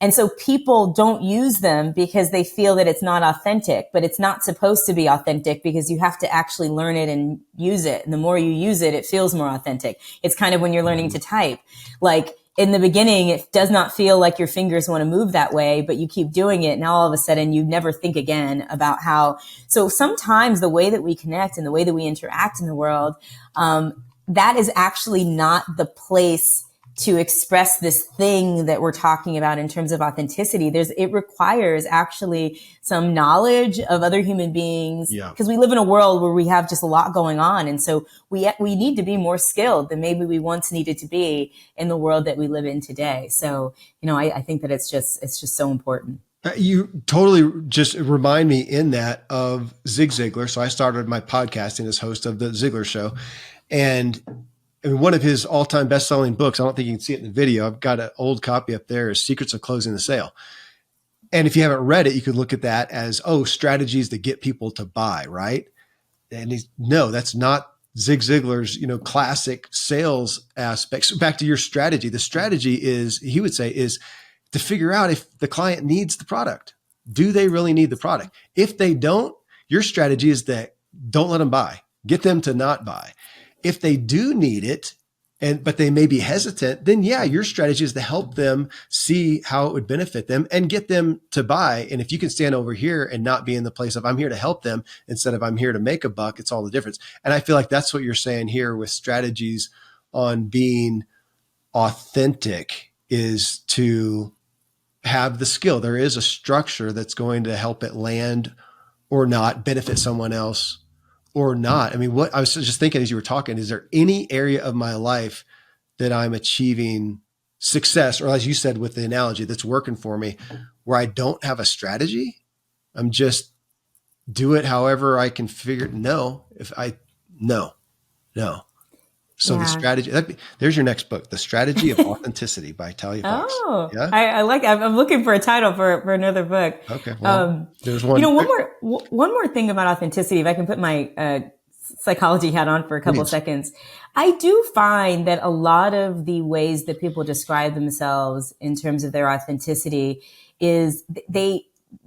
C: And so people don't use them because they feel that it's not authentic, but it's not supposed to be authentic because you have to actually learn it and use it. And the more you use it, it feels more authentic. It's kind of when you're learning to type. Like, in the beginning, it does not feel like your fingers want to move that way, but you keep doing it. Now all of a sudden you never think again about how. So sometimes the way that we connect and the way that we interact in the world, that is actually not the place to express this thing that we're talking about in terms of authenticity. It requires actually some knowledge of other human beings, because we live in a world where we have just a lot going on. And so we need to be more skilled than maybe we once needed to be in the world that we live in today. So, I think that it's just so important.
B: You totally just remind me in that of Zig Ziglar. So I started my podcasting as host of the Ziglar Show, and I mean, one of his all-time best-selling books, I don't think you can see it in the video. I've got an old copy up there, is Secrets of Closing the Sale. And if you haven't read it, you could look at that as, strategies that get people to buy, right? And no, that's not Zig Ziglar's, classic sales aspects. Back to your strategy. The strategy is, he would say, is to figure out if the client needs the product. Do they really need the product? If they don't, your strategy is that don't let them buy. Get them to not buy. If they do need it, but they may be hesitant, then your strategy is to help them see how it would benefit them and get them to buy. And if you can stand over here and not be in the place of I'm here to help them instead of I'm here to make a buck, it's all the difference. And I feel like that's what you're saying here with strategies on being authentic, is to have the skill. There is a structure that's going to help it land or not, benefit someone else or not. I mean, what I was just thinking as you were talking, is there any area of my life that I'm achieving success, or as you said with the analogy, that's working for me, where I don't have a strategy? I'm just do it however I can figure it. No. So the strategy, there's your next book, The Strategy of Authenticity by Talia Fox.
C: Oh, yeah? I like, I'm looking for a title for another book.
B: Okay. Well, there's one.
C: One more thing about authenticity, if I can put my psychology hat on for a couple of seconds. I do find that a lot of the ways that people describe themselves in terms of their authenticity is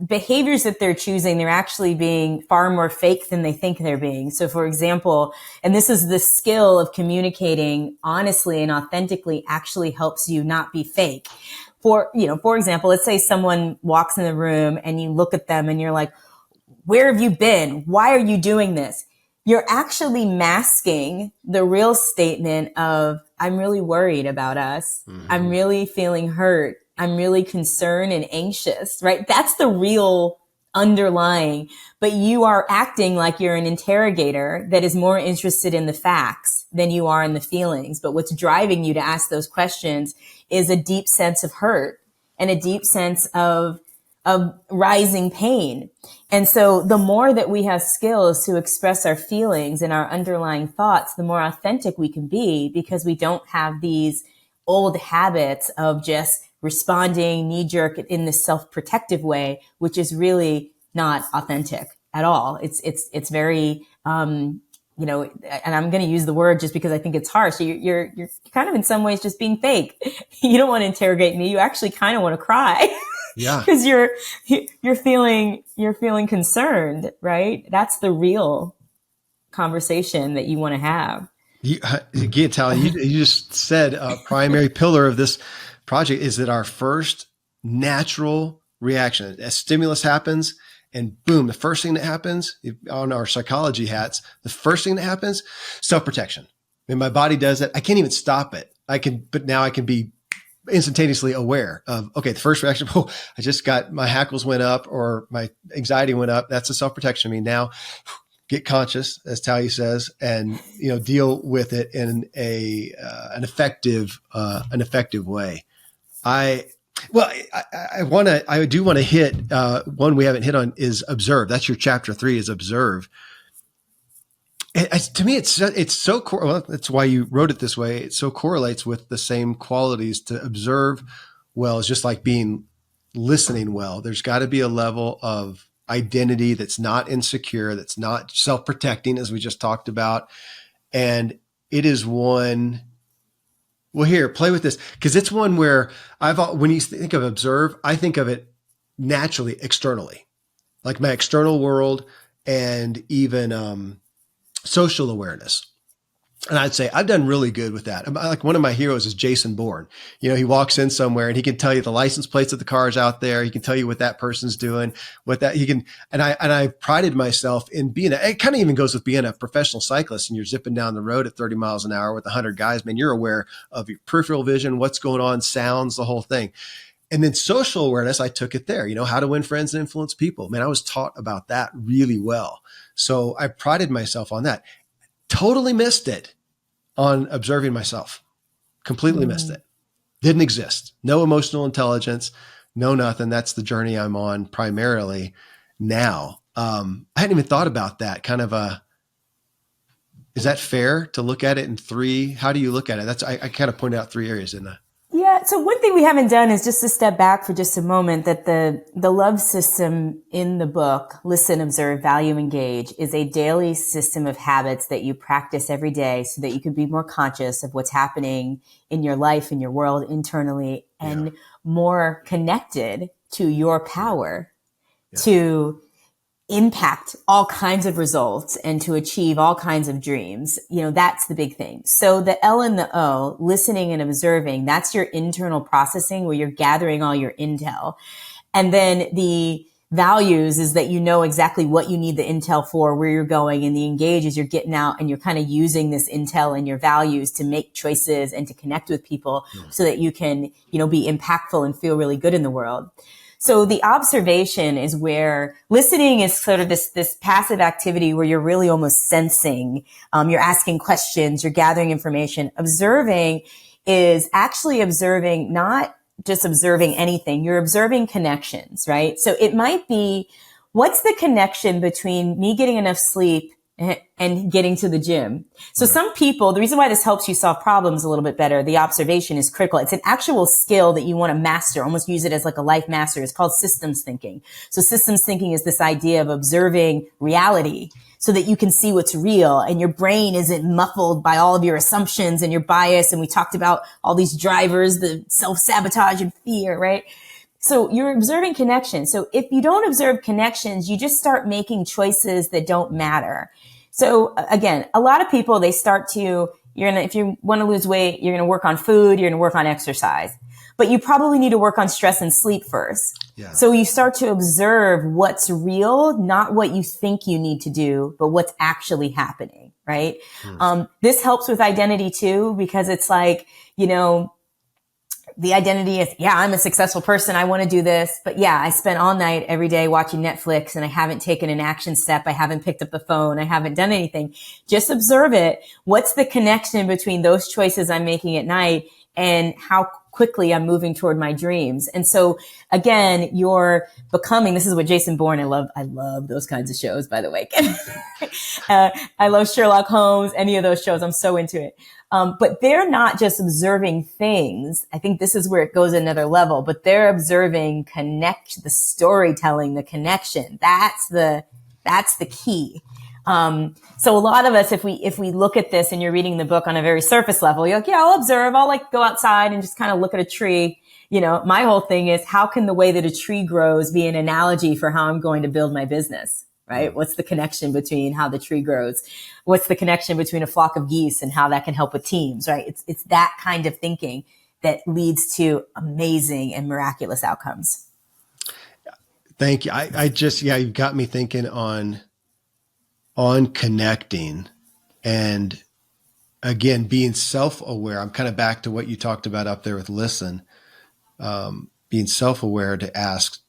C: behaviors that they're choosing, they're actually being far more fake than they think they're being. So for example, and this is the skill of communicating honestly and authentically actually helps you not be fake. For example, let's say someone walks in the room and you look at them and you're like, where have you been? Why are you doing this? You're actually masking the real statement of, I'm really worried about us. Mm-hmm. I'm really feeling hurt. I'm really concerned and anxious, right? That's the real underlying, but you are acting like you're an interrogator that is more interested in the facts than you are in the feelings. But what's driving you to ask those questions is a deep sense of hurt and a deep sense of rising pain. And so the more that we have skills to express our feelings and our underlying thoughts, the more authentic we can be, because we don't have these old habits of just responding knee-jerk in this self-protective way, which is really not authentic at all. It's very, and I'm going to use the word just because I think it's harsh. So you're kind of in some ways just being fake. You don't want to interrogate me. You actually kind of want to cry.
B: Yeah.
C: Because you're feeling concerned, right? That's the real conversation that you want to have.
B: Again, Talia, you just said a primary pillar of this project is that our first natural reaction, as stimulus happens, and boom, the first thing that happens on our psychology hats, the first thing that happens, self-protection. When my body does it, I can't even stop it. But now I can be instantaneously aware of, okay, the first reaction, I just got, my hackles went up or my anxiety went up. That's a self-protection. I mean, now get conscious, as Talia says, and, deal with it in an effective way. I do want to hit one we haven't hit on is observe. That's your chapter 3 is observe. To me, it's so well, that's why you wrote it this way. It so correlates with the same qualities. To observe well is just like listening well. There's got to be a level of identity that's not insecure, that's not self-protecting, as we just talked about. And it is one. Well, here, play with this, because it's one where when you think of observe, I think of it naturally, externally, like my external world and even social awareness. And I'd say I've done really good with that. Like one of my heroes is Jason Bourne. He walks in somewhere and he can tell you the license plates of the cars out there. He can tell you what that person's doing, and I prided myself in being it kind of even goes with being a professional cyclist, and you're zipping down the road at 30 miles an hour with 100 guys, man, you're aware of your peripheral vision, what's going on, sounds, the whole thing. And then social awareness, I took it there, how to win friends and influence people. Man, I was taught about that really well. So I prided myself on that. Totally missed it on observing myself. Completely missed it. Didn't exist. No emotional intelligence, no nothing. That's the journey I'm on primarily now. I hadn't even thought about that kind of Is that fair to look at it in three? How do you look at it? I kind of pointed out three areas, didn't I?
C: Yeah. So one thing we haven't done is just to step back for just a moment that the love system in the book, Listen, Observe, Value, Engage, is a daily system of habits that you practice every day so that you can be more conscious of what's happening in your life, in your world, internally, and more connected to your power to impact all kinds of results and to achieve all kinds of dreams. That's the big thing. So the L and the O, listening and observing, that's your internal processing where you're gathering all your intel. And then the values is that you know exactly what you need the intel for, where you're going, and the engage is you're getting out and you're kind of using this intel and your values to make choices and to connect with people so that you can, be impactful and feel really good in the world. So the observation is where listening is sort of this passive activity where you're really almost sensing, you're asking questions, you're gathering information. Observing is actually observing, not just observing anything. You're observing connections, right? So it might be, what's the connection between me getting enough sleep and getting to the gym? So some people, the reason why this helps you solve problems a little bit better, the observation is critical. It's an actual skill that you want to master, almost use it as like a life master. It's called systems thinking. So systems thinking is this idea of observing reality so that you can see what's real and your brain isn't muffled by all of your assumptions and your bias. And we talked about all these drivers, the self-sabotage and fear, right? So you're observing connections. So if you don't observe connections, you just start making choices that don't matter. So again, a lot of people, they start to, if you want to lose weight, you're going to work on food, you're going to work on exercise, but you probably need to work on stress and sleep first. Yeah. So you start to observe what's real, not what you think you need to do, but what's actually happening, right? This helps with identity too, because it's like, the identity is, I'm a successful person. I want to do this. But I spent all night every day watching Netflix and I haven't taken an action step. I haven't picked up the phone. I haven't done anything. Just observe it. What's the connection between those choices I'm making at night and how quickly I'm moving toward my dreams? And so again, you're becoming, this is what Jason Bourne, I love those kinds of shows, by the way. I love Sherlock Holmes, any of those shows. I'm so into it. But they're not just observing things. I think this is where it goes another level, but they're observing the storytelling, the connection. That's the key. So a lot of us, if we look at this and you're reading the book on a very surface level, you're like, I'll observe. I'll go outside and just kind of look at a tree. My whole thing is, how can the way that a tree grows be an analogy for how I'm going to build my business? Right? What's the connection between how the tree grows? What's the connection between a flock of geese and how that can help with teams, right? It's that kind of thinking that leads to amazing and miraculous outcomes.
B: Thank you. I just, you've got me thinking on connecting and again, being self-aware. I'm kind of back to what you talked about up there with listen, being self-aware to ask,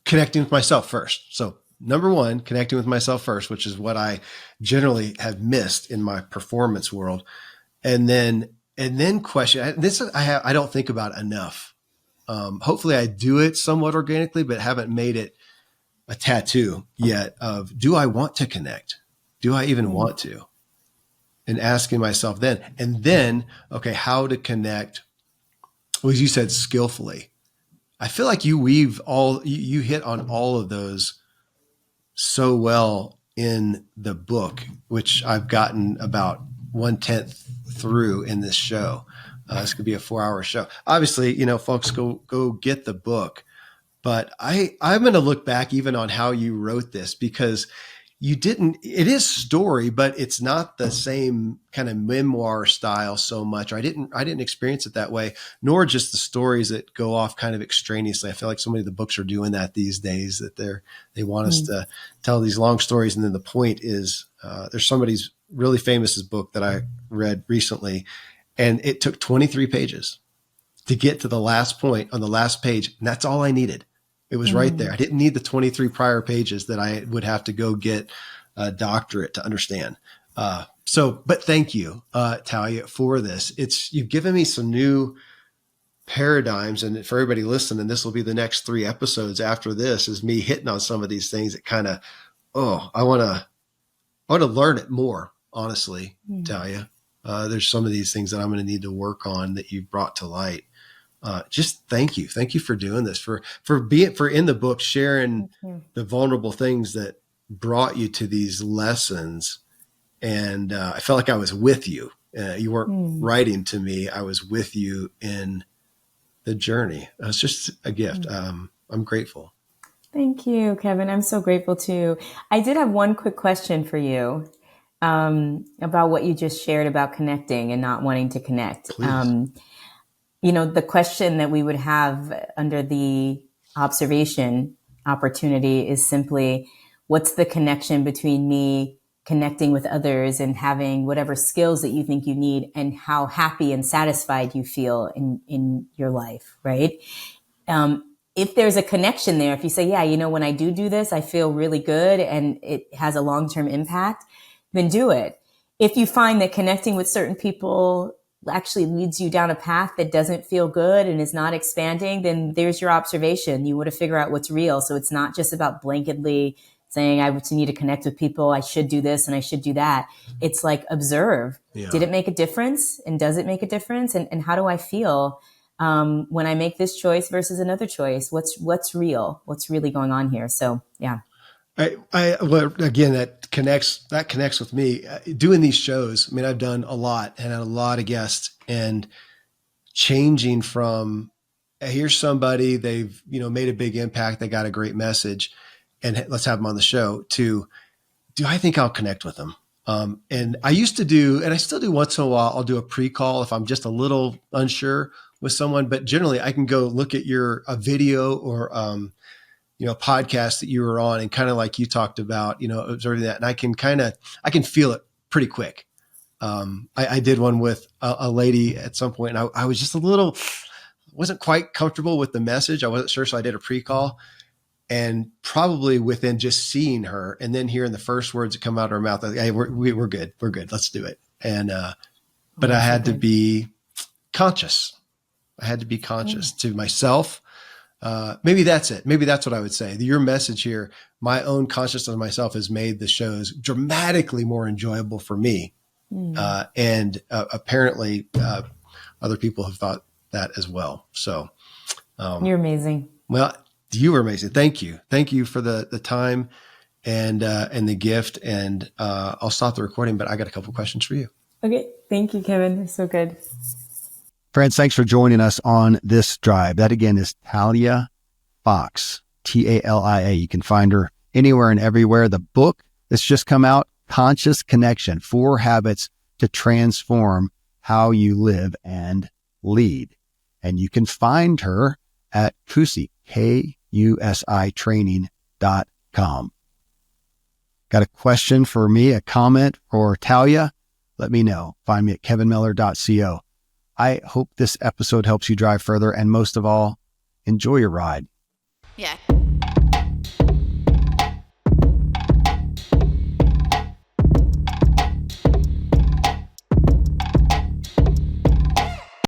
B: connecting with myself first. So number one, connecting with myself first, which is what I generally have missed in my performance world. And then question this. I don't think about enough. Hopefully I do it somewhat organically, but haven't made it a tattoo yet of, do I want to connect? Do I even want to? And asking myself then, and then, okay, how to connect? Well, as you said, skillfully. I feel like you hit on all of those so well in the book, which I've gotten about 1/10 through in this show. This could be a 4-hour show. Obviously, folks, go get the book. But I'm going to look back even on how you wrote this, because it is story, but it's not the same kind of memoir style so much. I didn't experience it that way, nor just the stories that go off kind of extraneously. I feel like so many of the books are doing that these days, that they want us to tell these long stories. And then the point is, there's somebody's really famous book that I read recently, and it took 23 pages to get to the last point on the last page. And that's all I needed. It was right there. I didn't need the 23 prior pages that I would have to go get a doctorate to understand. But thank you, Talia, for this. You've given me some new paradigms, and for everybody listening, this will be the next 3 episodes after this, is me hitting on some of these things that kind of, I want to learn it more. honestly, Talia. There's some of these things that I'm going to need to work on that you brought to light. Just thank you. Thank you for doing this, for in the book, sharing the vulnerable things that brought you to these lessons. And I felt like I was with you. You weren't writing to me. I was with you in the journey. It's just a gift. I'm grateful.
C: Thank you, Kevin. I'm so grateful too. I did have one quick question for you about what you just shared about connecting and not wanting to connect. The question that we would have under the observation opportunity is simply, what's the connection between me connecting with others and having whatever skills that you think you need, and how happy and satisfied you feel in your life, right? If there's a connection there, if you say, yeah, when I do this, I feel really good and it has a long-term impact, then do it. If you find that connecting with certain people actually leads you down a path that doesn't feel good and is not expanding, then there's your observation. You want to figure out what's real. So it's not just about blanketly saying, I need to connect with people, I should do this and I should do that. It's like, observe. Yeah. Did it make a difference? And does it make a difference? And how do I feel when I make this choice versus another choice? What's real? What's really going on here? So, yeah.
B: Well, again, that connects with me. Doing these shows, I mean, I've done a lot and had a lot of guests, and changing from, here's somebody, they've, made a big impact, they got a great message, and let's have them on the show, to, do I think I'll connect with them? And I used to do, and I still do once in a while, I'll do a pre-call if I'm just a little unsure with someone, but generally I can go look at a video or, podcast that you were on, and kind of like you talked about, observing that. And I can feel it pretty quick. I did one with a lady at some point, and I was just wasn't quite comfortable with the message. I wasn't sure. So I did a pre-call, and probably within just seeing her and then hearing the first words that come out of her mouth, like, hey, we're good. We're good. Let's do it. And, but I had to be conscious. I had to be conscious to myself. Maybe that's it. Maybe that's what I would say. Your message here, my own consciousness of myself, has made the shows dramatically more enjoyable for me. And apparently other people have thought that as well. So
C: you're amazing.
B: Well, you were amazing. Thank you. Thank you for the time and the gift. And I'll stop the recording, but I got a couple questions for you.
C: Okay. Thank you, Kevin. You're so good.
A: Friends, thanks for joining us on this drive. That again is Talia Fox, Talia. You can find her anywhere and everywhere. The book that's just come out, Conscious Connection, 4 Habits to Transform How You Live and Lead. And you can find her at KUSI, KUSI training.com. Got a question for me, a comment for Talia? Let me know. Find me at kevinmiller.co. I hope this episode helps you drive further, and most of all, enjoy your ride.
D: Yeah,